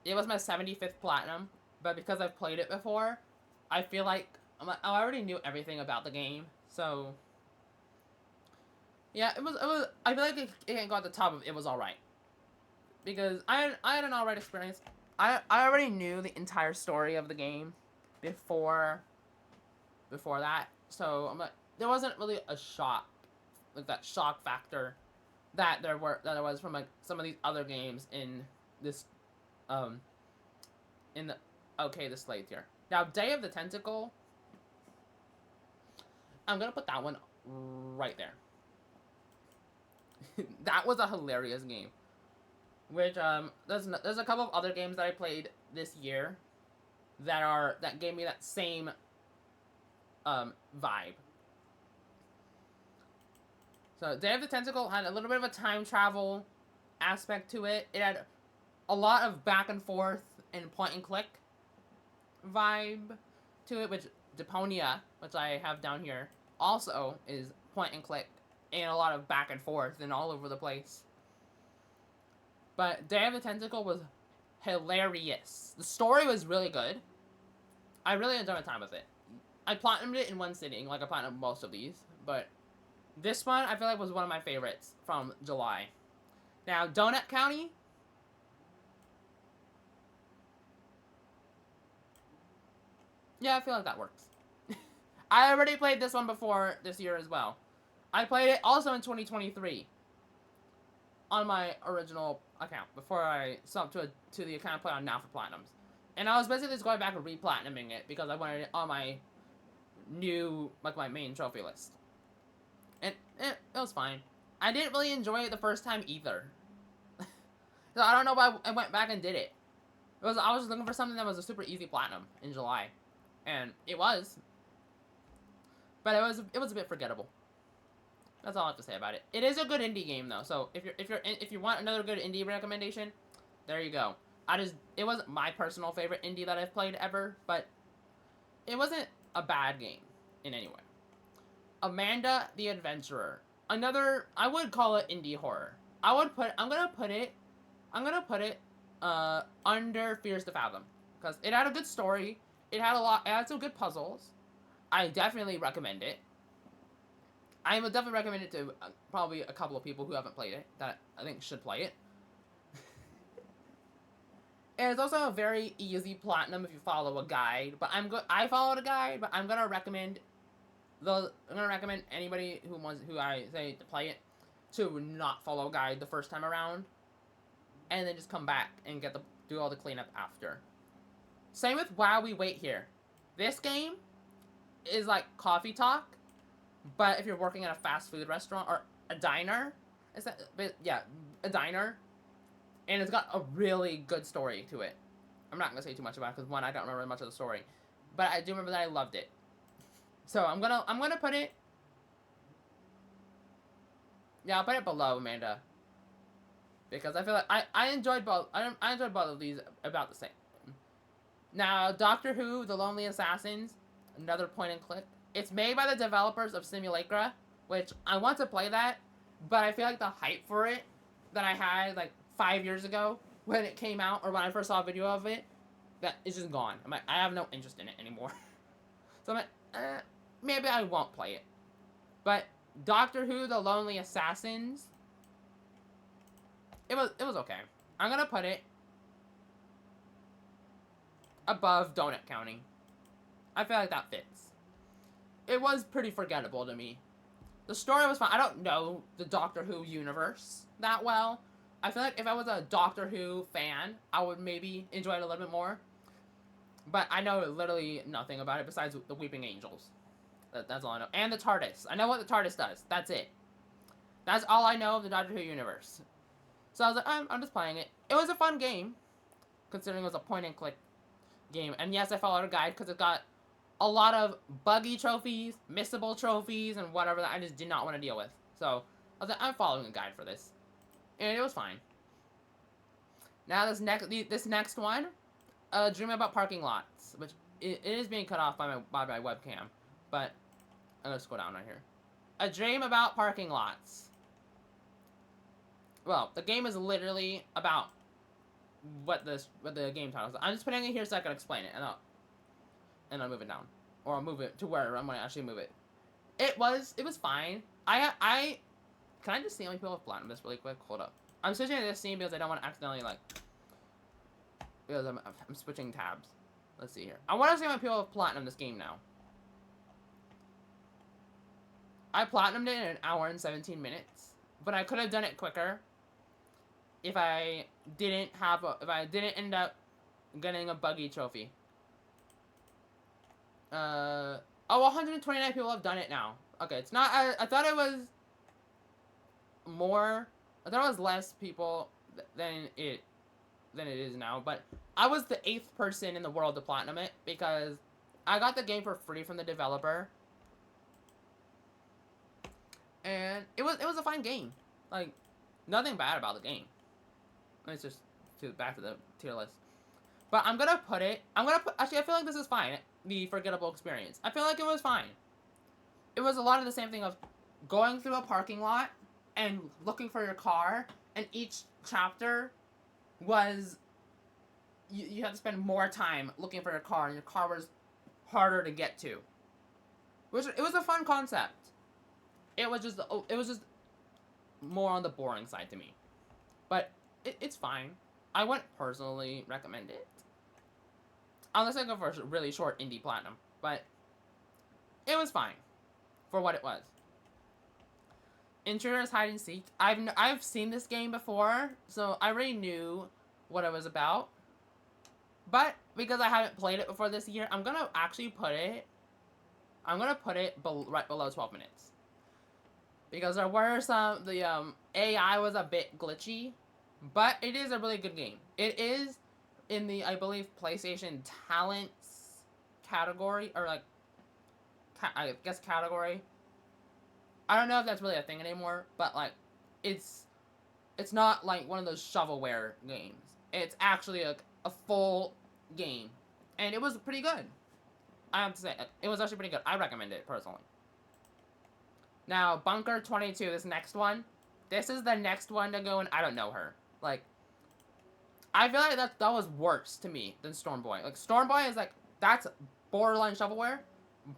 It was my 75th platinum, but because I've played it before, I feel like I already knew everything about the game. So yeah, it was. I feel like it can't go at the top of it was alright because I had an alright experience. I already knew the entire story of the game before that, so I'm like, there wasn't really a shock, like that shock factor that there was from like some of these other games in this in the the Slade tier. Now, Day of the Tentacle, I'm gonna put that one right there. That was a hilarious game. Which there's a couple of other games that I played this year that gave me that same vibe. So Day of the Tentacle had a little bit of a time travel aspect to it. It had a lot of back and forth and point and click vibe to it, which Deponia, which I have down here, also is point and click and a lot of back and forth and all over the place. But Day of the Tentacle was hilarious. The story was really good. I really enjoyed my time with it. I platinumed it in one sitting, like I platinumed most of these, but this one I feel like was one of my favorites from July. Now, Donut County. Yeah, I feel like that works. I already played this one before this year as well. I played it also in 2023 on my original account before I subbed to the account I play on now for platinums. And I was basically just going back and re-platinuming it because I wanted it on my new, like my main trophy list. And it was fine. I didn't really enjoy it the first time either. So I don't know why I went back and did it. I was just looking for something that was a super easy platinum in July. And it was. But it was a bit forgettable. That's all I have to say about it. It is a good indie game though. So if you want another good indie recommendation, there you go. It wasn't my personal favorite indie that I've played ever, but it wasn't a bad game in any way. Amanda the Adventurer. Another, I would call it indie horror. I'm gonna put it under Fears to Fathom because it had a good story. It had some good puzzles. I definitely recommend it. I would definitely recommend it to probably a couple of people who haven't played it that I think should play it. And it's also a very easy platinum if you follow a guide. But I followed a guide, but I'm gonna recommend anybody who I say to play it to not follow a guide the first time around, and then just come back and do all the cleanup after. Same with While We Wait Here. This game is like Coffee Talk, but if you're working at a fast food restaurant or a diner, a diner, and it's got a really good story to it. I'm not gonna say too much about it because one, I don't remember much of the story, but I do remember that I loved it. So I'm gonna put it Yeah, I'll put it below Amanda. Because I feel like I enjoyed both. I enjoyed both of these about the same. Now, Doctor Who: The Lonely Assassins, another point and click. It's made by the developers of Simulacra, which I want to play that, but I feel like the hype for it that I had like 5 years ago when it came out, or when I first saw a video of it, that is just gone. I'm like, I have no interest in it anymore. So I'm like, maybe I won't play it. But Doctor Who: The Lonely Assassins, it was okay. I'm gonna put it above Donut County. I feel like that fits. It was pretty forgettable to me. The story was fun. I don't know the Doctor Who universe that well. I feel like if I was a Doctor Who fan, I would maybe enjoy it a little bit more. But I know literally nothing about it besides the Weeping Angels. That's all I know. And the TARDIS. I know what the TARDIS does. That's it. That's all I know of the Doctor Who universe. So I was like, I'm just playing it. It was a fun game, considering it was a point and click game. And yes, I followed a guide because it got a lot of buggy trophies, missable trophies, and whatever that I just did not want to deal with. So I was like, I'm following a guide for this, and it was fine. Now this next one, Dream About Parking Lots, which it is being cut off by my webcam, but let's go down right here. A Dream About Parking Lots. Well, the game is literally about what the game title is. I'm just putting it here so I can explain it, and I'll move it down, or I'll move it to where I'm gonna actually move it. It was fine. I can I just see how many people have platinum this really quick? Hold up. I'm switching to this scene because I don't want to accidentally because I'm switching tabs. Let's see here. I want to see how many people have platinum this game now. I platinumed it in an hour and 17 minutes, but I could have done it quicker if I didn't end up getting a buggy trophy. Oh, 129 people have done it now. Okay, it's not. I thought it was more. I thought it was less people than it is now. But I was the 8th person in the world to platinum it because I got the game for free from the developer, and it was a fine game. Like, nothing bad about the game. Let's just back to the tier list. But I'm gonna put it. Actually, I feel like this is fine. The forgettable experience. I feel like it was fine. It was a lot of the same thing of going through a parking lot and looking for your car, and each chapter was you had to spend more time looking for your car, and your car was harder to get to. Which it was a fun concept. It was just more on the boring side to me, but it's fine. I wouldn't personally recommend it unless I go for a really short indie platinum, but it was fine for what it was. Intruders Hide and Seek. I've seen this game before, so I already knew what it was about. But because I haven't played it before this year, I'm gonna actually put it. Right below 12 minutes. Because there were the AI was a bit glitchy, but it is a really good game. It is in the, I believe, PlayStation Talents category, or like, I guess category. I don't know if that's really a thing anymore, but like, it's not like one of those shovelware games. It's actually a full game, and it was pretty good. I have to say, it was actually pretty good. I recommend it personally. Now, Bunker 22, this next one. This is the next one to go, and I don't know her. Like, I feel like that was worse to me than Stormboy. Like, Stormboy is like, that's borderline shovelware.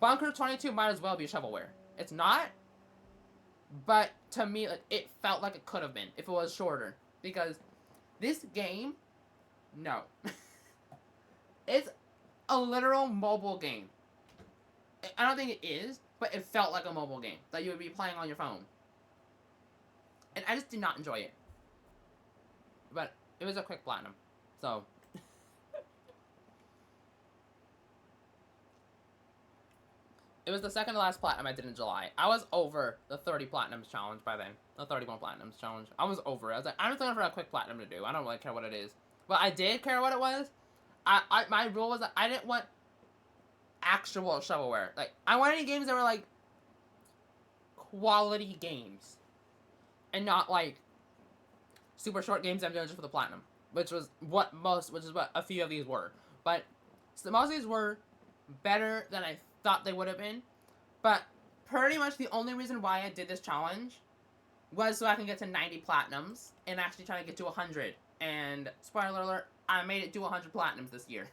Bunker 22 might as well be shovelware. It's not, but to me, like, it felt like it could have been if it was shorter. Because this game, no. It's a literal mobile game. I don't think it is, but it felt like a mobile game that you would be playing on your phone. And I just did not enjoy it. But it was a quick platinum. So. It was the second to last platinum I did in July. I was over the 30 platinums challenge by then. The 31 platinums challenge. I was over it. I was like, I'm just looking for a quick platinum to do. I don't really care what it is. But I did care what it was. My rule was that I didn't want actual shovelware. Like, I wanted games that were like quality games. and not like super short games I'm doing just for the platinum, which is what a few of these were. But so most of these were better than I thought they would have been. But pretty much the only reason why I did this challenge was so I can get to 90 platinums and actually try to get to 100. And spoiler alert, I made it to 100 platinums this year.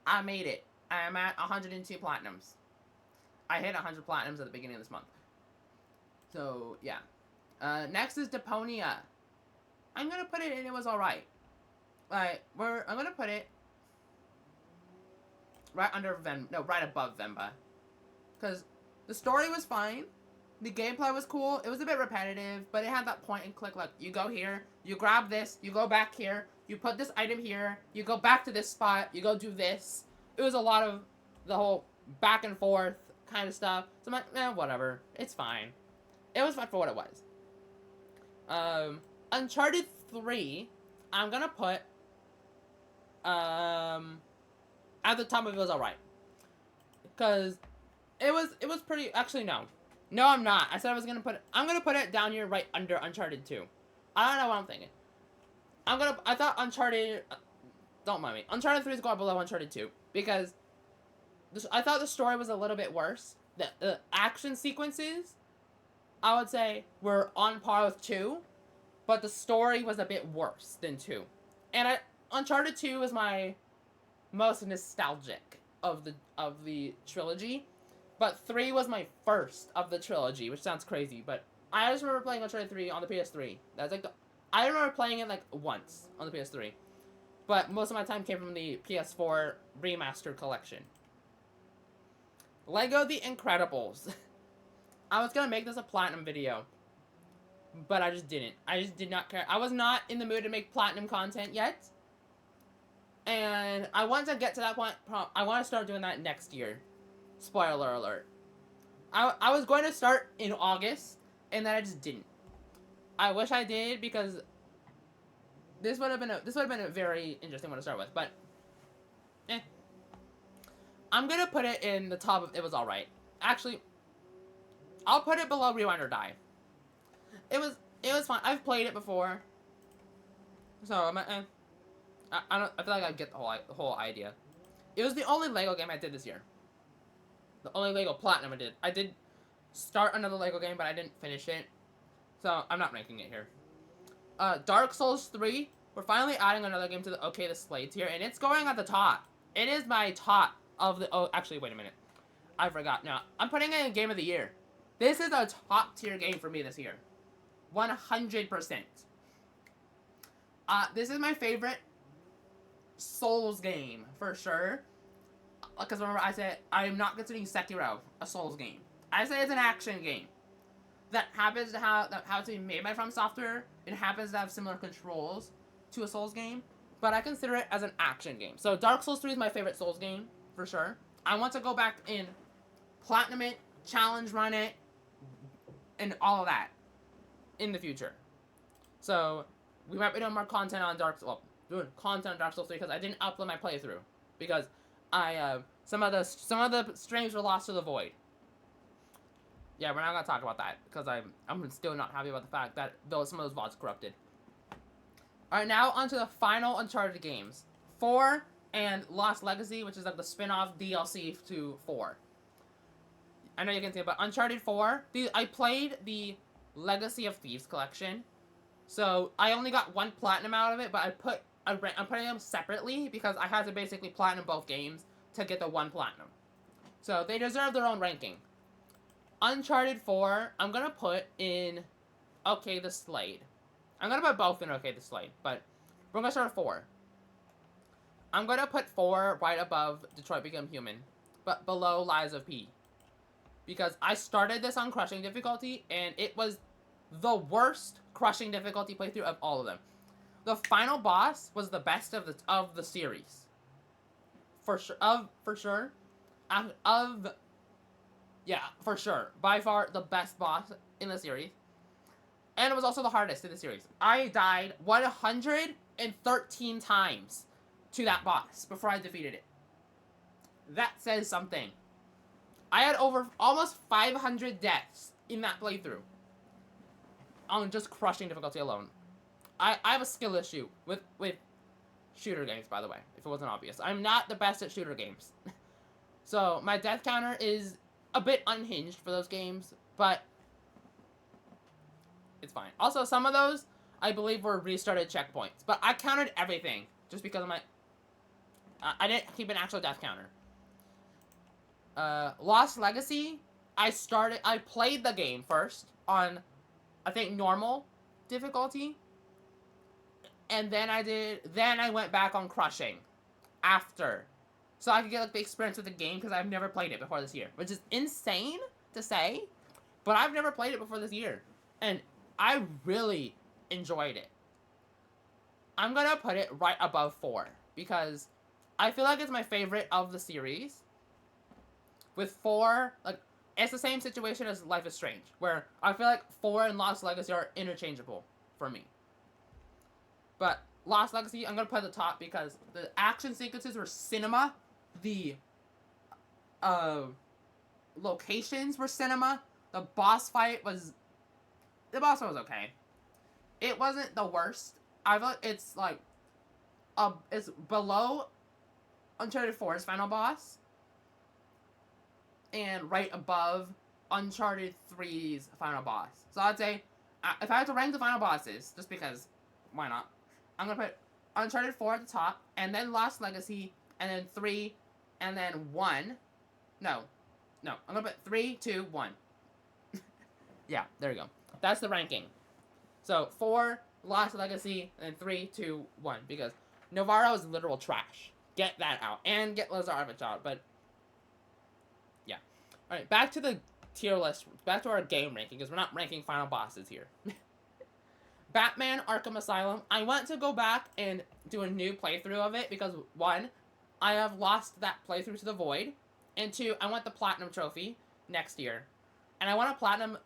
I made it. I am at 102 platinums. I hit 100 platinums at the beginning of this month. So, yeah. Next is Deponia. I'm gonna put it in, it was alright. I'm gonna put it right under right above Venba. Because the story was fine. The gameplay was cool. It was a bit repetitive, but it had that point and click, like, you go here, you grab this, you go back here, you put this item here, you go back to this spot, you go do this. It was a lot of the whole back and forth kind of stuff. So I'm like, whatever. It's fine. It was fun for what it was. Uncharted 3, I'm gonna put, at the time it was alright. Because it was pretty, actually no. No, I'm not. I said I was gonna put it, I'm gonna put it down here right under Uncharted 2. I don't know what I'm thinking. I thought Uncharted, don't mind me. Uncharted 3 is going below Uncharted 2. Because I thought the story was a little bit worse. The action sequences, I would say, were on par with 2. But the story was a bit worse than 2. And Uncharted 2 is my most nostalgic of the trilogy. But 3 was my first of the trilogy, which sounds crazy, but I just remember playing Uncharted 3 on the PS3. That's like I remember playing it like once on the PS3. But most of my time came from the PS4 remastered collection. Lego The Incredibles. I was gonna make this a platinum video, but I just didn't. I just did not care. I was not in the mood to make platinum content yet. And I want to get to that point. I want to start doing that next year. Spoiler alert. I was going to start in August, and then I just didn't. I wish I did, because this would have been a very interesting one to start with, but I'm gonna put it in the top of It Was Alright. Actually, I'll put it below Rewind or Die. It was fun. I've played it before, so I feel like I get the whole idea. It was the only Lego game I did this year. The only Lego Platinum I did. I did start another Lego game, but I didn't finish it. So, I'm not ranking it here. Dark Souls 3. We're finally adding another game to the OK the Slay tier, and it's going at the top. It is my top of the... Oh, actually, wait a minute. I forgot. No, I'm putting it in Game of the Year. This is a top tier game for me this year. 100%. This is my favorite Souls game, for sure. Because remember, I said I'm not considering Sekiro a Souls game. I say it's an action game that happens to be made by From Software. It happens to have similar controls to a Souls game, but I consider it as an action game. So Dark Souls 3 is my favorite Souls game, for sure. I want to go back and platinum it, challenge run it, and all of that in the future. So we might be doing more content on Dark Souls 3 because I didn't upload my playthrough because some of the streams were lost to the void. Yeah, we're not gonna talk about that because I'm still not happy about the fact that some of those VODs corrupted. All right, now onto the final Uncharted games, 4 and Lost Legacy, which is like the spin-off DLC to 4. I know you can see it, but Uncharted 4, I played the Legacy of Thieves collection, so I only got 1 platinum out of it, but I'm putting them separately because I had to basically platinum both games to get the 1 platinum. So they deserve their own ranking. Uncharted 4, I'm gonna put in OK the Slade. I'm gonna put both in OK the Slade, but we're gonna start with 4. I'm gonna put 4 right above Detroit Become Human, but below Lies of P. Because I started this on crushing difficulty, and it was the worst crushing difficulty playthrough of all of them. The final boss was the best of the series. For sure. Yeah, for sure. By far the best boss in the series. And it was also the hardest in the series. I died 113 times to that boss before I defeated it. That says something. I had almost 500 deaths in that playthrough. on just crushing difficulty alone. I have a skill issue with shooter games, by the way, if it wasn't obvious. I'm not the best at shooter games. So my death counter is a bit unhinged for those games, but it's fine. Also, some of those, I believe, were restarted checkpoints. But I counted everything, just because of my... I didn't keep an actual death counter. Lost Legacy, I played the game first on, I think, normal difficulty. And then I went back on crushing after. So I could get, like, the experience of the game, because I've never played it before this year. Which is insane to say, but I've never played it before this year. And I really enjoyed it. I'm gonna put it right above 4, because I feel like it's my favorite of the series. With 4, like, it's the same situation as Life is Strange, where I feel like 4 and Lost Legacy are interchangeable for me. But Lost Legacy, I'm gonna put at the top because the action sequences were cinema. The locations were cinema. The boss fight was okay. It wasn't the worst. I feel like it's like it's below Uncharted 4's final boss and right above Uncharted 3's final boss. So I'd say if I had to rank the final bosses, just because why not? I'm gonna put Uncharted 4 at the top, and then Lost Legacy, and then 3, and then 1. No. I'm gonna put 3, 2, 1. Yeah, there we go. That's the ranking. So 4, Lost Legacy, and 3, 2, 1. Because Navarro is literal trash. Get that out. And get Lazarevich out. But, yeah. Alright, back to the tier list. Back to our game ranking, because we're not ranking final bosses here. Batman Arkham Asylum. I want to go back and do a new playthrough of it because, 1, I have lost that playthrough to the void, and 2, I want the Platinum Trophy next year. And I want a Platinum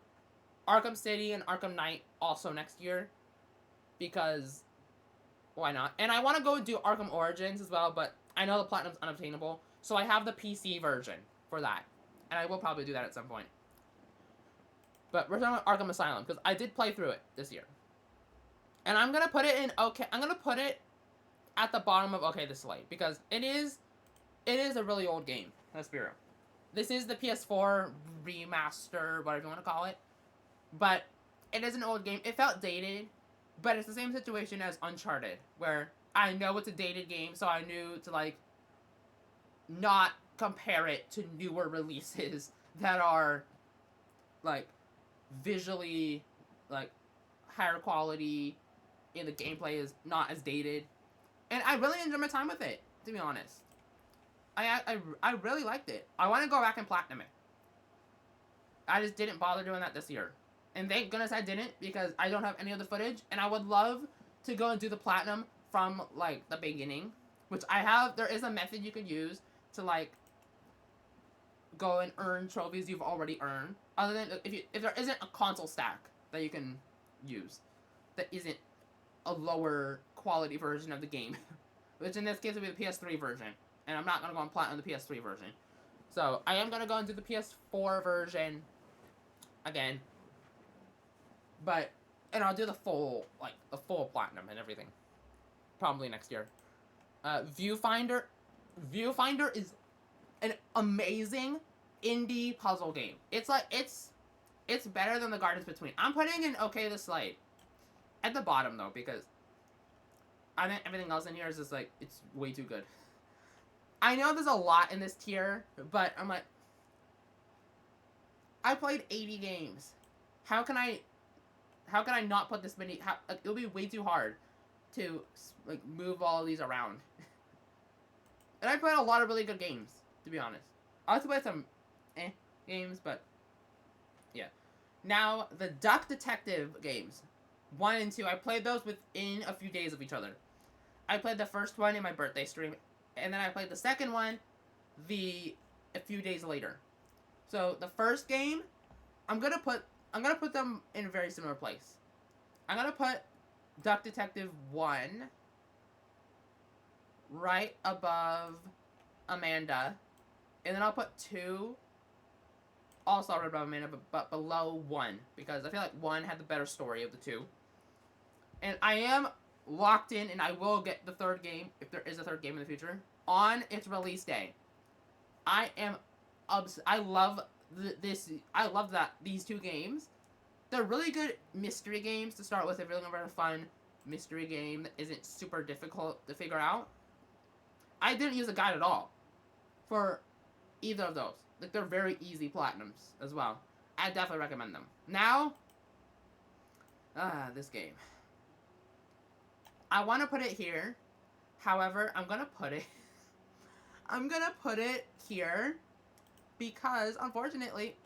Arkham City and Arkham Knight also next year because why not? And I want to go do Arkham Origins as well, but I know the Platinum's unobtainable, so I have the PC version for that. And I will probably do that at some point. But we're talking about Arkham Asylum because I did play through it this year. And I'm gonna put it in okay. I'm gonna put it at the bottom of okay the slate because it is a really old game. Let's be real. This is the PS4 remaster, whatever you want to call it. But it is an old game. It felt dated, but it's the same situation as Uncharted, where I know it's a dated game, so I knew to like not compare it to newer releases that are like visually like higher quality. And the gameplay is not as dated. And I really enjoyed my time with it, to be honest. I really liked it. I want to go back and platinum it. I just didn't bother doing that this year. And thank goodness I didn't, because I don't have any other footage. And I would love to go and do the platinum from, like, the beginning. Which I have. There is a method you could use to, like, go and earn trophies you've already earned. Other than, if there isn't a console stack that you can use that isn't a lower quality version of the game, which in this case would be the PS3 version, and I'm not going to go on platinum the PS3 version. So, I am going to go and do the PS4 version again, and I'll do the full platinum and everything, probably next year. Viewfinder is an amazing indie puzzle game. It's like, it's better than The Gardens Between. I'm putting in okay the slate at the bottom, though, because I think everything else in here is just, like, it's way too good. I know there's a lot in this tier, but I'm like, I played 80 games. How can I not put this many? It'll be way too hard to, like, move all of these around. And I played a lot of really good games, to be honest. I also played some games, but yeah. Now, the Duck Detective games. 1 and 2, I played those within a few days of each other. I played the first one in my birthday stream, and then I played the second one a few days later. So the first game, I'm gonna put them in a very similar place. I'm gonna put Duck Detective 1 right above Amanda, and then I'll put 2 also Red Robin Mana, but below 1, because I feel like 1 had the better story of the two. And I am locked in, and I will get the third game, if there is a third game in the future, on its release day. I am I love I love that these two games. They're really good mystery games to start with if you're looking for a fun mystery game that isn't super difficult to figure out. I didn't use a guide at all for either of those. Like, they're very easy platinums as well. I definitely recommend them. Now, this game. I want to put it here. However, I'm gonna put it here because, unfortunately,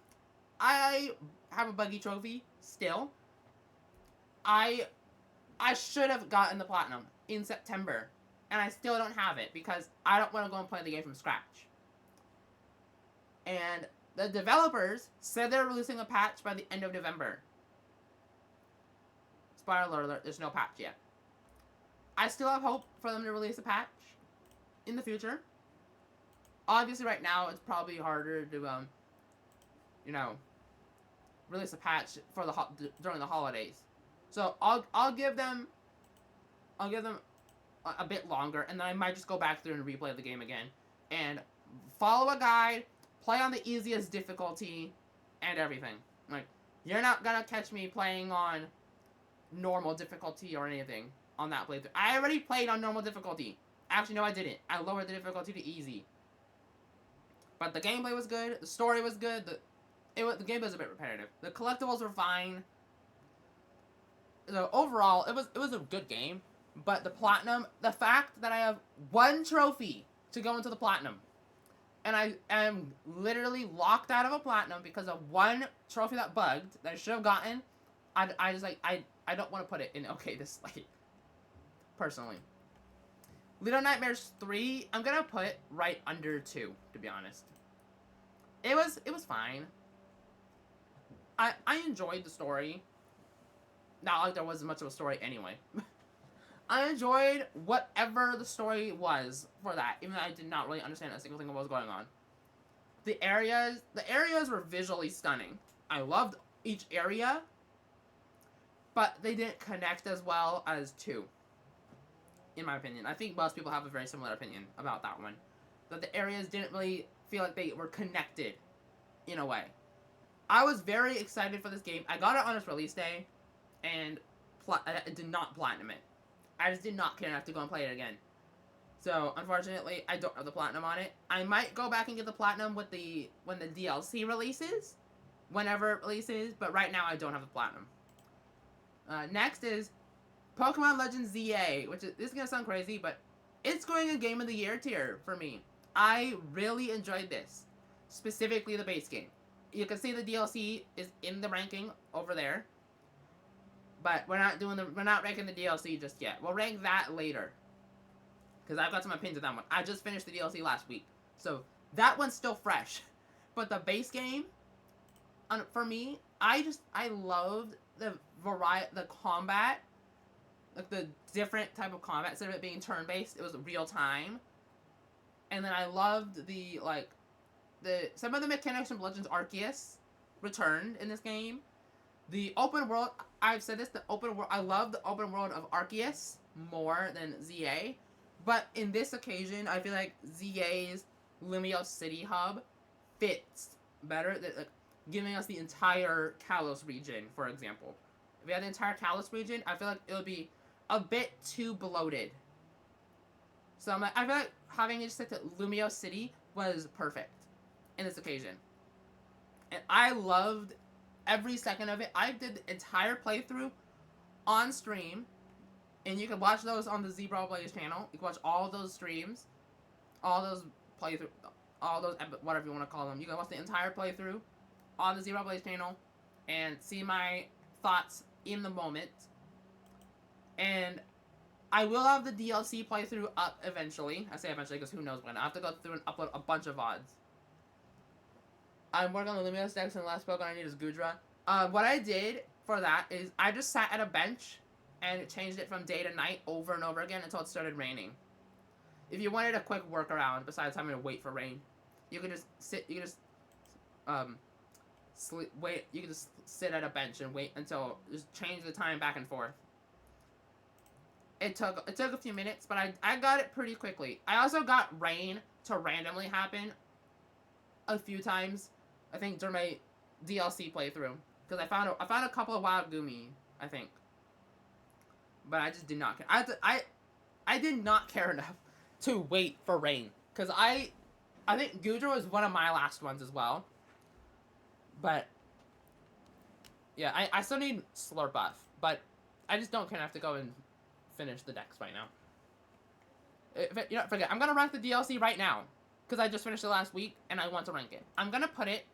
I have a buggy trophy still. I should have gotten the platinum in September, and I still don't have it because I don't want to go and play the game from scratch. And the developers said they're releasing a patch by the end of November. Spoiler alert, there's no patch yet. I still have hope for them to release a patch in the future. Obviously, right now, it's probably harder to, release a patch for during the holidays. So I'll give them a bit longer, and then I might just go back through and replay the game again and follow a guide, play on the easiest difficulty, and everything. Like, you're not gonna catch me playing on normal difficulty or anything on that playthrough. I already played on normal difficulty. Actually, no, I didn't. I lowered the difficulty to easy. But the gameplay was good. The story was good. The gameplay was a bit repetitive. The collectibles were fine. So overall, it was a good game. But the platinum, the fact that I have 1 trophy to go into the platinum, and I am literally locked out of a platinum because of 1 trophy that bugged that I should have gotten. I just like I don't want to put it in this light. Personally. Little Nightmares 3, I'm gonna put right under 2, to be honest. It was fine. I enjoyed the story. Not like there wasn't much of a story anyway. I enjoyed whatever the story was for that, even though I did not really understand a single thing of what was going on. The areas were visually stunning. I loved each area, but they didn't connect as well as 2. In my opinion. I think most people have a very similar opinion about that one. That the areas didn't really feel like they were connected in a way. I was very excited for this game. I got it on its release day, and I did not platinum it. I just did not care enough to go and play it again. So, unfortunately, I don't have the platinum on it. I might go back and get the platinum when the DLC releases, whenever it releases, but right now I don't have the platinum. Next is Pokemon Legends ZA, which this is gonna sound crazy, but it's going in Game of the Year tier for me. I really enjoyed this, specifically the base game. You can see the DLC is in the ranking over there, but we're not ranking the DLC just yet. We'll rank that later, because I've got some opinions on that one. I just finished the DLC last week, so that one's still fresh. But the base game, for me, I loved the combat. Like, the different type of combat, instead of it being turn-based, it was real time. And then I loved some of the mechanics from Legends Arceus returned in this game. The open world, I've said this, I love the open world of Arceus more than ZA. But in this occasion, I feel like ZA's Lumiose City hub fits better, giving us the entire Kalos region, for example. If we had the entire Kalos region, I feel like it would be a bit too bloated. So I feel like having it stick to Lumiose City was perfect in this occasion. And I loved every second of it. I did the entire playthrough on stream, and you can watch those on the Zebra Blaze channel. You can watch all those streams, all those playthrough, whatever you want to call them. You can watch the entire playthrough on the Zebra Blaze channel and see my thoughts in the moment. And I will have the DLC playthrough up eventually. I say eventually because who knows when. I have to go through and upload a bunch of VODs. I'm working on the Lumiose decks, and the last Pokemon I need is Goodra. What I did for that is I just sat at a bench and changed it from day to night over and over again until it started raining. If you wanted a quick workaround besides having to wait for rain, you could just sleep. Wait, you can just sit at a bench and wait until just change the time back and forth. It took a few minutes, but I got it pretty quickly. I also got rain to randomly happen a few times. I think during my DLC playthrough, because I found a couple of wild Goomy, I think, but I just did not care. I did not care enough to wait for rain, because I think Goodra was one of my last ones as well. But yeah, I still need Slurpuff, but I just don't care enough to go and finish the dex right now. You know, forget. I'm gonna rank the DLC right now, because I just finished it last week and I want to rank it. I'm gonna put it.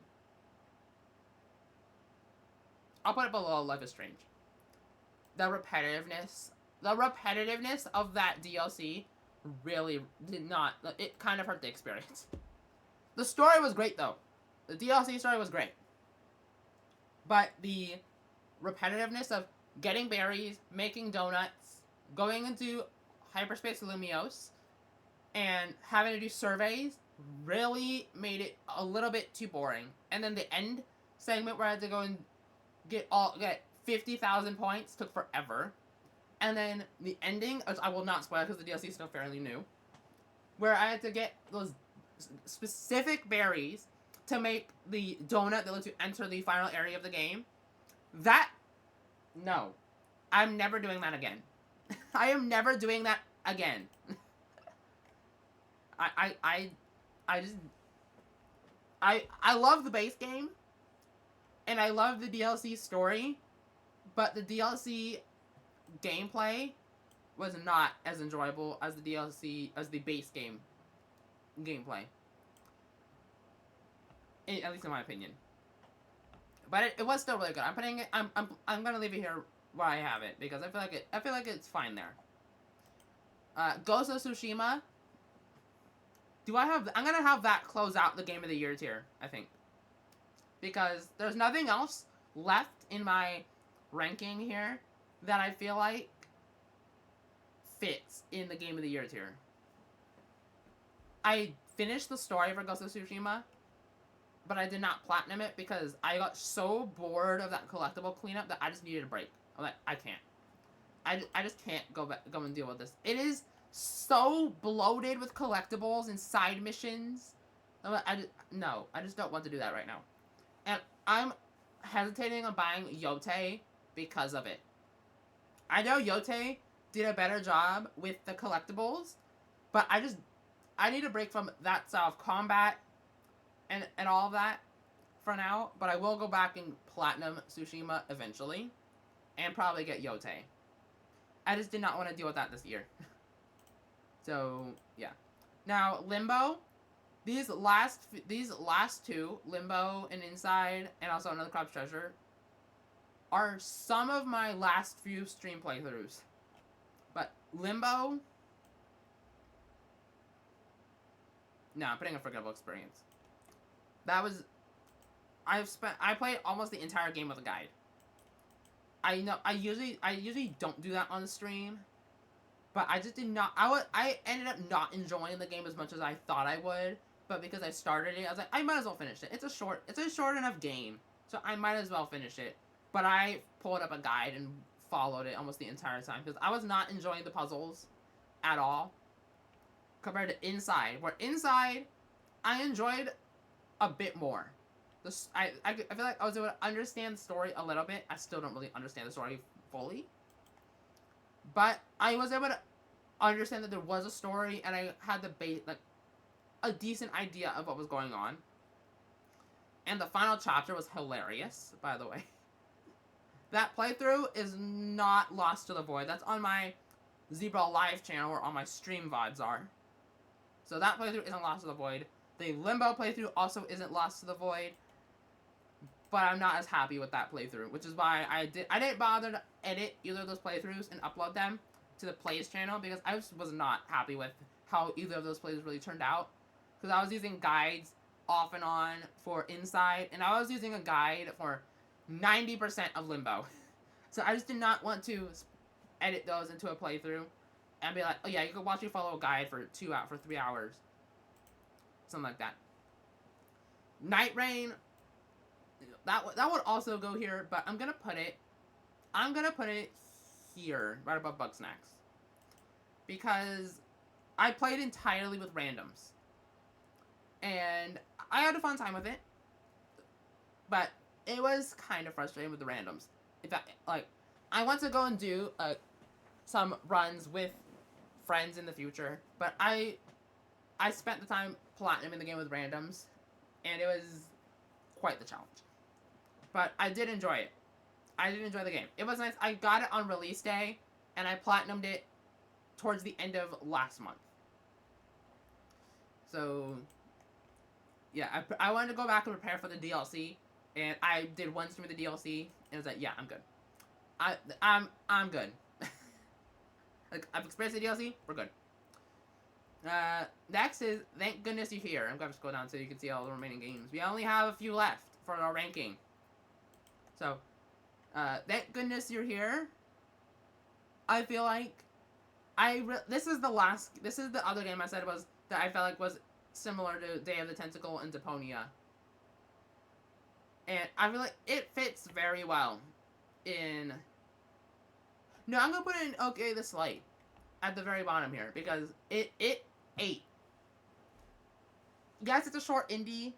I'll put it below Life is Strange. The repetitiveness of that DLC really did not. It kind of hurt the experience. The story was great though. The DLC story was great. But the repetitiveness of getting berries, making donuts, going into Hyperspace Lumiose, and having to do surveys really made it a little bit too boring. And then the end segment where I had to go and get 50,000 points took forever. And then the ending, which I will not spoil because the DLC is still fairly new, where I had to get those specific berries to make the donut that lets you enter the final area of the game. No. I'm never doing that again. I am never doing that again. I love the base game, and I love the DLC story, but the DLC gameplay was not as enjoyable as the base game gameplay. At least in my opinion. But it was still really good. I'm putting it. I'm gonna leave it here where I have it because I feel like it's fine there. Ghost of Tsushima. I'm gonna have that close out the Game of the Year tier, I think, because there's nothing else left in my ranking here that I feel like fits in the Game of the Year tier. I finished the story for Ghost of Tsushima, but I did not platinum it because I got so bored of that collectible cleanup that I just needed a break. I'm like, I can't. I just can't go and deal with this. It is so bloated with collectibles and side missions. I just don't want to do that right now. And I'm hesitating on buying Yote because of it. I know Yote did a better job with the collectibles, but I need a break from that style of combat and all of that for now, but I will go back and platinum Tsushima eventually, and probably get Yote. I just did not want to deal with that this year. So, yeah. Now, Limbo, these last two, Limbo and Inside, and also Another Crab's Treasure, are some of my last few stream playthroughs. But Limbo, no, I'm putting a forgettable experience. I played almost the entire game with a guide. I know I usually don't do that on the stream, but I just did not. I ended up not enjoying the game as much as I thought I would, but because I started it, I was like, I might as well finish it. It's a short enough game, so I might as well finish it. But I pulled up a guide and followed it almost the entire time because I was not enjoying the puzzles at all compared to Inside, where Inside I enjoyed a bit more. I feel like I was able to understand the story a little bit. I still don't really understand the story fully, but I was able to understand that there was a story, and I had a decent idea of what was going on. And the final chapter was hilarious, by the way. That playthrough is not lost to the void. That's on my Zebra Live channel where all my stream VODs are. So that playthrough isn't lost to the void. The Limbo playthrough also isn't lost to the void. But I'm not as happy with that playthrough, which is why I didn't bother to edit either of those playthroughs and upload them to the Plays channel, because I was not happy with how either of those playthroughs really turned out. Because I was using guides off and on for Inside, and I was using a guide for 90% of Limbo. So I just did not want to edit those into a playthrough and be like, oh yeah, you can watch me follow a guide for 3 hours. Something like that. Night Rain, that would also go here, but I'm gonna put it here, right above Bugsnax, because I played entirely with randoms, and I had a fun time with it, but it was kind of frustrating with the randoms. In fact, like, I want to go and do some runs with friends in the future, but I spent the time platinum in the game with randoms, and it was quite the challenge. But I did enjoy it. I did enjoy the game. It was nice. I got it on release day, and I platinumed it towards the end of last month. So, yeah, I wanted to go back and prepare for the DLC, and I did one stream of the DLC, and it was like, yeah, I'm good. I'm good. Like, I've experienced the DLC, we're good. Next is Thank Goodness You're Here. I'm going to scroll down so you can see all the remaining games. We only have a few left for our ranking. So, Thank Goodness You're Here. I feel like this is the other game I said was that I felt like was similar to Day of the Tentacle and Deponia. And I feel like it fits very well in... No, I'm going to put it in OK the Slight at the very bottom here, because it ate. Yes, it's a short indie,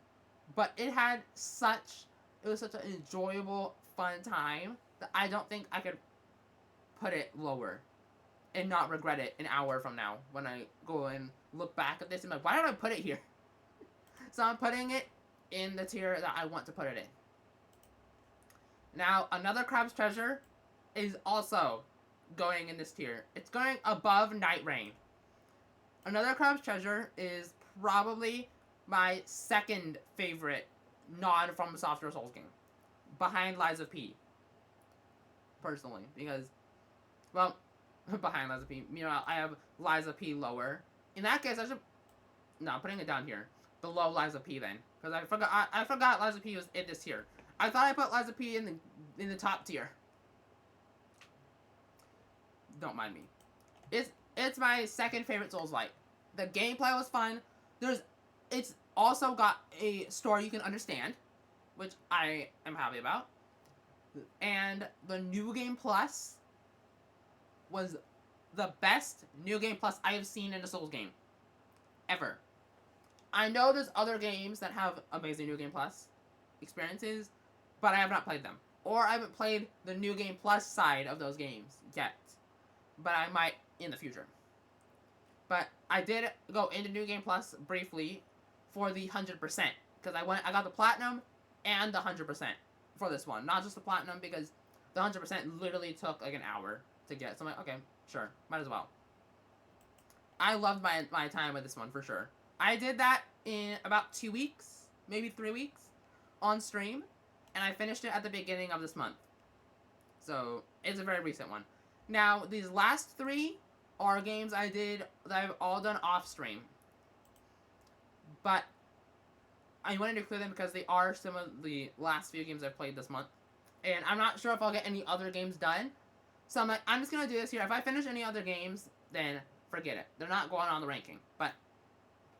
but it was such an enjoyable, fun time that I don't think I could put it lower and not regret it an hour from now when I go and look back at this and be like, why did I put it here? So I'm putting it in the tier that I want to put it in. Now, Another Crab's Treasure is also going in this tier. It's going above Night Rain. Another Crab's Treasure is probably my second favorite non-From Software Souls game, behind Lies of P. Personally, because, well, behind Lies of P, I have Lies of P lower. In that case, I'm putting it down here, below Lies of P then, because I forgot Lies of P was in this tier. I thought I put Lies of P in the top tier. Don't mind me. It's my second favorite Souls-like. The gameplay was fun. It's also got a story you can understand, which I am happy about. And the New Game Plus was the best New Game Plus I have seen in a Souls game ever. I know there's other games that have amazing New Game Plus experiences, but I have not played them. Or I haven't played the New Game Plus side of those games yet. But I might in the future. But I did go into New Game Plus briefly for the 100%. Because I got the Platinum and the 100% for this one. Not just the Platinum, because the 100% literally took like an hour to get. So I'm like, okay, sure, might as well. I loved my time with this one for sure. I did that in about 2 weeks, maybe 3 weeks, on stream. And I finished it at the beginning of this month. So, it's a very recent one. Now, these last 3 are games I did that I've all done off stream. But I wanted to clear them because they are some of the last few games I've played this month. And I'm not sure if I'll get any other games done. So I'm like, I'm just going to do this here. If I finish any other games, then forget it. They're not going on the ranking. But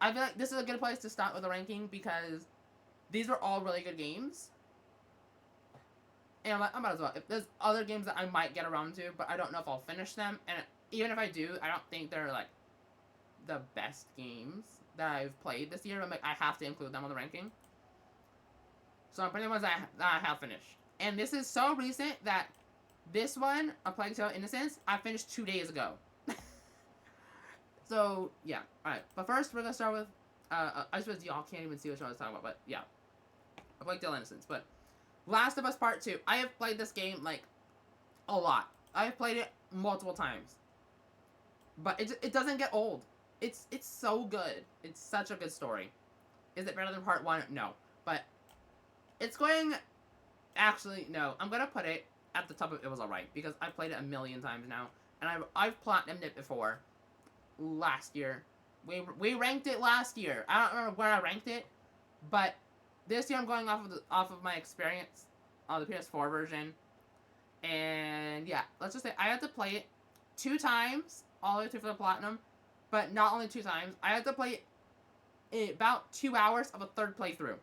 I feel like this is a good place to start with the ranking because these were all really good games. And I'm like, I might as well. If there's other games that I might get around to, but I don't know if I'll finish them. And even if I do, I don't think they're, like, the best games that I've played this year. I'm like, I have to include them on the ranking. So I'm putting the ones that I have finished. And this is so recent that this one, A Plague Tale Innocence, I finished 2 days ago. So, yeah. Alright, but first we're going to start with, I suppose y'all can't even see what I was talking about, but yeah. A Plague Tale Innocence, but Last of Us Part 2. I have played this game, like, a lot. I've played it multiple times. But it doesn't get old. It's so good. It's such a good story. Is it better than Part 1? No. But it's going... Actually, no. I'm going to put it at the top of It Was Alright. Because I've played it a million times now. And I've platinumed it before. Last year. We ranked it last year. I don't remember where I ranked it. But this year I'm going off of my experience on the PS4 version. And yeah, let's just say I had to play it 2 times all the way through for the platinum. But not only 2 times. I had to play it about 2 hours of a third playthrough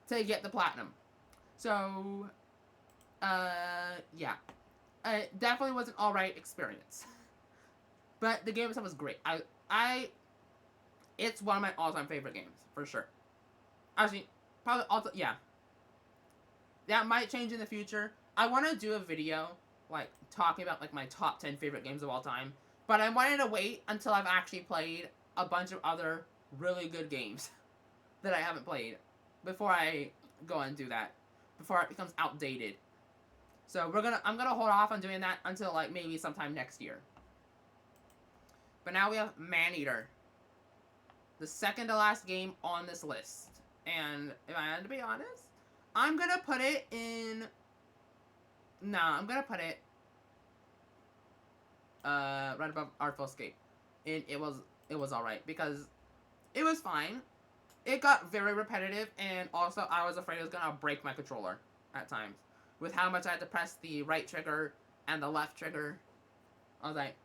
to get the platinum. So, yeah. It definitely was an alright experience. But the game itself was great. It's one of my all-time favorite games, for sure. Actually, probably also, yeah. That might change in the future. I want to do a video, like, talking about, like, my top 10 favorite games of all time. But I wanted to wait until I've actually played a bunch of other really good games that I haven't played before I go and do that. Before it becomes outdated. So I'm gonna hold off on doing that until, like, maybe sometime next year. But now we have Maneater, the second to last game on this list. And if I had to be honest, I'm gonna put it in. Nah, I'm gonna put it right above Artful Escape. And it was alright because it was fine. It got very repetitive, and also I was afraid it was gonna break my controller at times with how much I had to press the right trigger and the left trigger. I was like,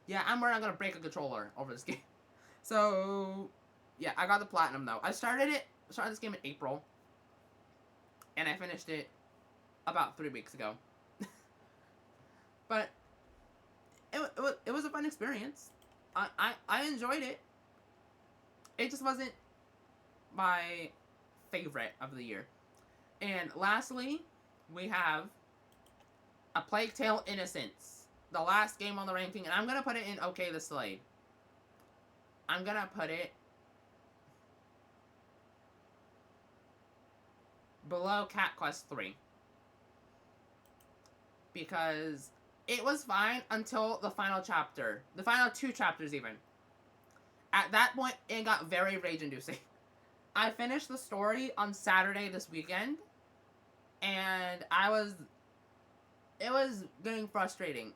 yeah, I'm worried I'm gonna break a controller over this game. So, yeah, I got the platinum though. I started this game in April, and I finished it about 3 weeks ago. But it was a fun experience. I enjoyed it. It just wasn't my favorite of the year. And lastly, we have A Plague Tale: Innocence, the last game on the ranking, and I'm gonna put it in OK the Slade. I'm gonna put it below Cat Quest 3 because it was fine until the final chapter, the final 2 chapters even. At that point, it got very rage-inducing. I finished the story on Saturday this weekend, and it was getting frustrating.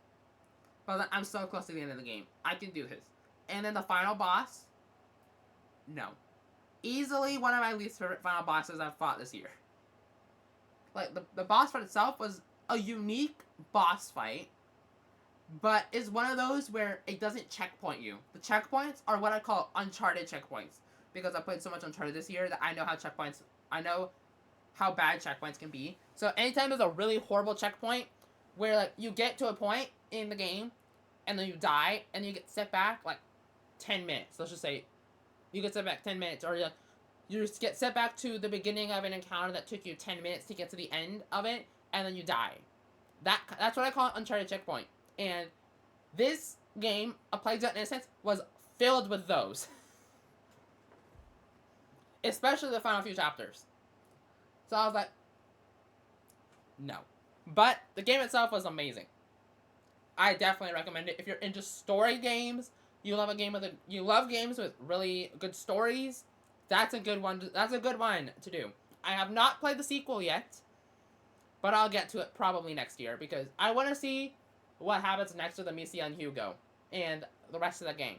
But I'm so close to the end of the game. I can do this. And then the final boss, no. Easily one of my least favorite final bosses I've fought this year. Like, the boss fight itself was a unique boss fight, but it's one of those where it doesn't checkpoint you. The checkpoints are what I call Uncharted checkpoints, because I played so much Uncharted this year that I know how bad checkpoints can be. So anytime there's a really horrible checkpoint where, like, you get to a point in the game and then you die and you get set back like 10 minutes. Let's just say you get set back 10 minutes, or you just get set back to the beginning of an encounter that took you 10 minutes to get to the end of it, and then you die. That's what I call an Uncharted checkpoint. And this game, A Plague Tale: Innocence, was filled with those. Especially the final few chapters. So I was like, no. But the game itself was amazing. I definitely recommend it. If you're into story games, you love games with really good stories, that's a good one to do. I have not played the sequel yet, but I'll get to it probably next year because I want to see what happens next with Amicia and Hugo and the rest of the game.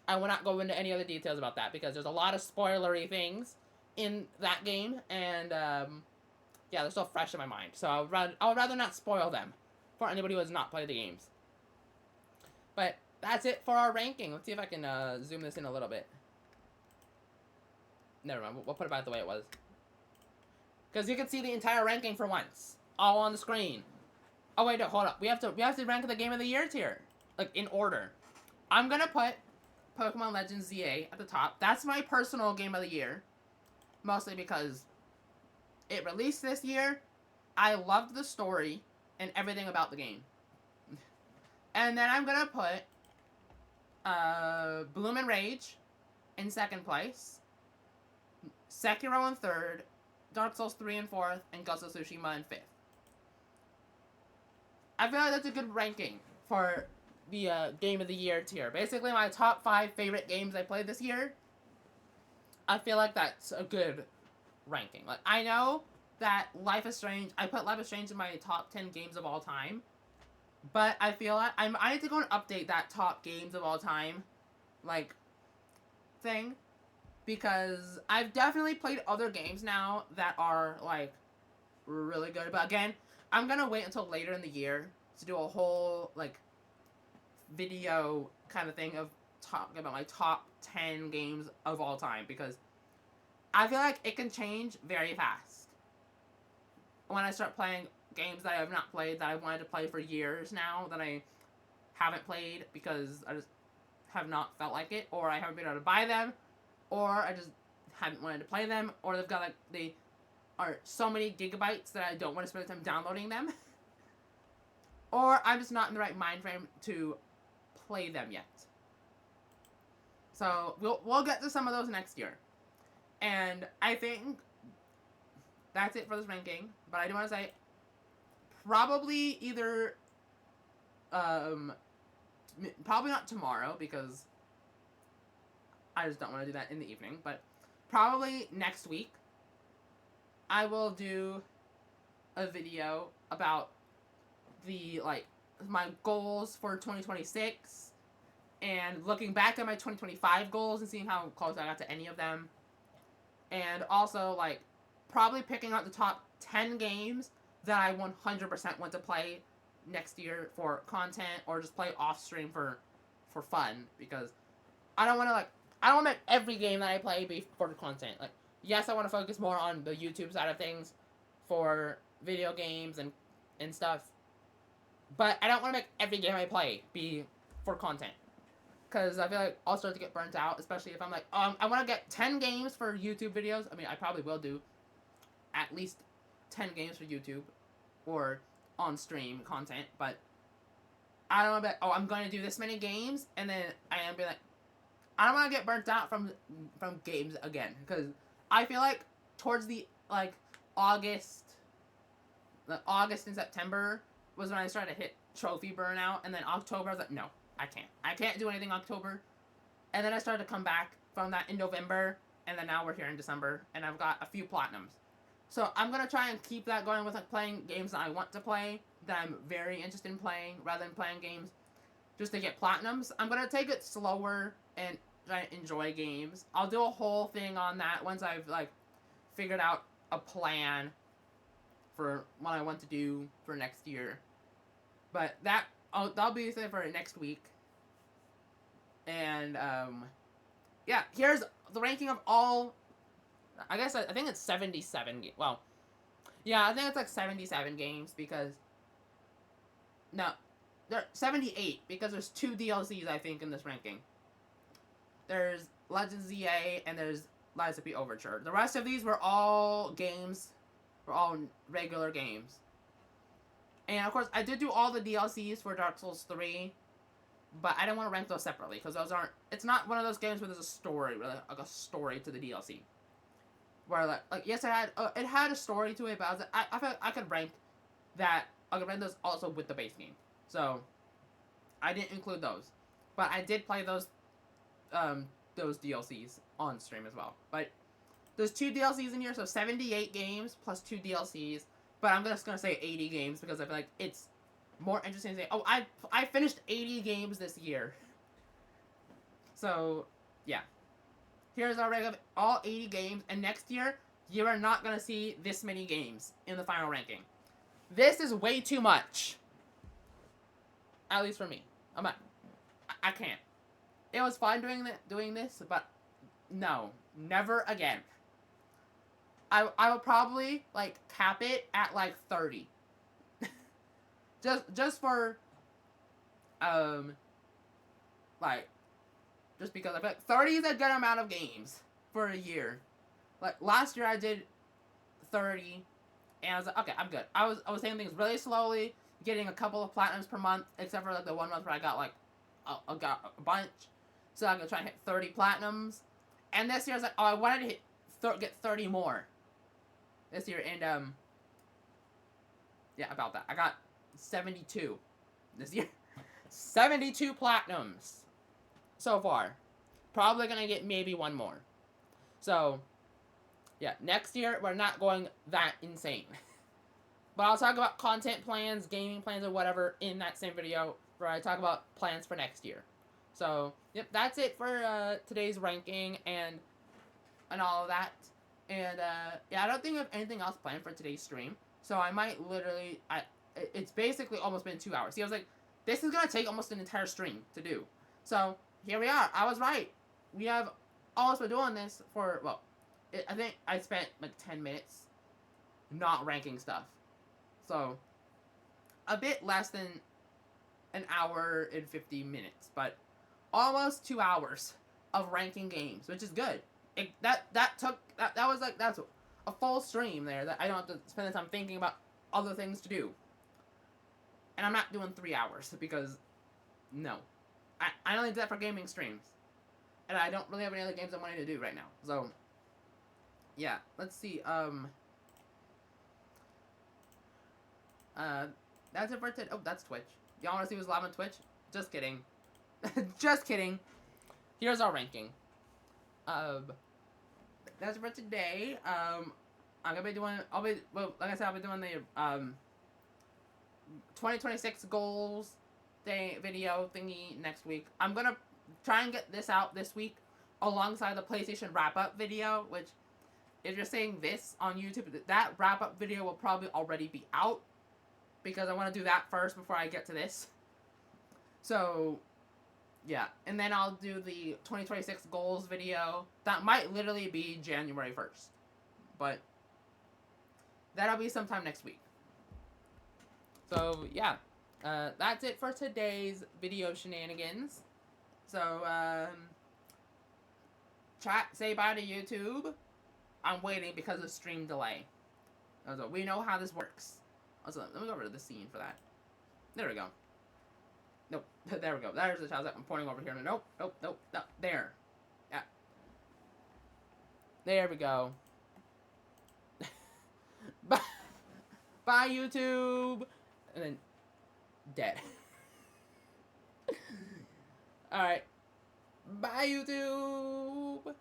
I will not go into any other details about that because there's a lot of spoilery things in that game, and yeah, they're still fresh in my mind. So I'll rather not spoil them for anybody who has not played the games. But that's it for our ranking. Let's see if I can zoom this in a little bit. Never mind. We'll put it back the way it was. Because you can see the entire ranking for once, all on the screen. Oh wait, no, hold up. We have to rank the game of the year tier, like in order. I'm gonna put Pokemon Legends ZA at the top. That's my personal game of the year, mostly because it released this year. I loved the story and everything about the game. And then I'm gonna put Bloom and Rage in second place, Sekiro in third, Dark Souls 3 in fourth, and Ghost of Tsushima in fifth. I feel like that's a good ranking for the Game of the Year tier. Basically, my top 5 favorite games I played this year. I feel like that's a good ranking. Like, I know that Life is Strange, I put Life is Strange in my top 10 games of all time, but I feel like I need to go and update that top games of all time, like, thing, because I've definitely played other games now that are, like, really good. But again, I'm gonna wait until later in the year to do a whole, like, video kind of thing of talking about my top 10 games of all time, because I feel like it can change very fast. when I start playing games that I have not played that I wanted to play for years now that I haven't played because I just have not felt like it, or I haven't been able to buy them, or I just haven't wanted to play them, or they've got like they are so many gigabytes that I don't want to spend the time downloading them, or I'm just not in the right mind frame to play them yet. So we'll get to some of those next year, and I think that's it for this ranking. But I do want to say probably either probably not tomorrow because I just don't want to do that in the evening, but probably next week I will do a video about the like my goals for 2026 and looking back at my 2025 goals and seeing how close I got to any of them, and also like probably picking out the top 10 games that I 100% want to play next year for content or just play off stream for fun, because I don't want to I don't want to make every game that I play be for content. Like, yes, I want to focus more on the YouTube side of things for video games and stuff, but I don't want to make every game I play be for content, because I feel like I'll start to get burnt out, especially if I'm like, I want to get 10 games for YouTube videos. I mean, I probably will do at least 10 games for YouTube or on stream content, but I don't want to be like, I'm going to do this many games, and then I am be like, I don't want to get burnt out from games again, because I feel like towards the August and September was when I started to hit trophy burnout, and then October I was like, no, I can't do anything October, and then I started to come back from that in November, and then now we're here in December, and I've got a few platinums. So I'm going to try and keep that going with playing games that I want to play, that I'm very interested in playing, rather than playing games just to get platinums. I'm going to take it slower and try to enjoy games. I'll do a whole thing on that once I've figured out a plan for what I want to do for next year. But that'll be it for next week. And yeah, here's the ranking of all. I guess I think it's 77. Well, yeah, I think it's 77 games because no, they're 78 because there's 2 DLCs I think in this ranking. There's Legends ZA and there's Lies of P Overture. The rest of these were all regular games. And of course, I did do all the DLCs for Dark Souls 3, but I didn't want to rank those separately because those aren't. It's not one of those games where there's a story, really, like a story to the DLC. Where yes, it had a story to it, but I was like, I felt I could rank that. I could rank those also with the base game, so I didn't include those, but I did play those DLCs on stream as well. But there's 2 DLCs in here, so 78 games plus 2 DLCs. But I'm just gonna say 80 games because I feel like it's more interesting to say, I finished 80 games this year. So yeah. Here's our rank of all 80 games, and next year, you are not going to see this many games in the final ranking. This is way too much. At least for me. I can't. It was fun doing this, but no. Never again. I will probably, cap it at, 30. just for, just because I feel like 30 is a good amount of games for a year. Last year I did 30, and I was like, okay, I'm good. I was taking things really slowly, getting a couple of platinums per month, except for the one month where I got got a bunch. So I'm gonna try and hit 30 platinums. And this year I was like, I wanted to get 30 more this year, and yeah, about that. I got 72 this year. 72 platinums. So far. Probably gonna get maybe one more. So, yeah, next year we're not going that insane. But I'll talk about content plans, gaming plans, or whatever in that same video where I talk about plans for next year. So, yep, that's it for today's ranking and all of that. And, yeah, I don't think I have anything else planned for today's stream. So I might literally, it's basically almost been 2 hours. See, I was like, this is gonna take almost an entire stream to do. So, here we are. I was right. We have almost been doing this for, I think I spent 10 minutes not ranking stuff. So, a bit less than an hour and 50 minutes, but almost 2 hours of ranking games, which is good. That was like, that's a full stream there that I don't have to spend the time thinking about other things to do. And I'm not doing 3 hours because, no. I only do that for gaming streams. And I don't really have any other games I'm wanting to do right now. So, yeah. Let's see. That's it for today. Oh, that's Twitch. Y'all want to see what's live on Twitch? Just kidding. Just kidding. Here's our ranking. That's for today. I'm gonna be doing. Well, like I said, I'll be doing the 2026 goals day video thingy next week. I'm gonna try and get this out this week alongside the PlayStation wrap up video. Which, if you're seeing this on YouTube, that wrap up video will probably already be out because I want to do that first before I get to this. So, yeah, and then I'll do the 2026 goals video. That might literally be January 1st. But that'll be sometime next week. So, yeah. That's it for today's video shenanigans. So, say bye to YouTube. I'm waiting because of stream delay. So, we know how this works. Also, let me go over to the scene for that. There we go. Nope. There we go. There's the child. I'm pointing over here. Nope. Nope. Nope. No. There. Yeah. There we go. Bye. Bye, YouTube. And then dead. Alright. Bye, YouTube.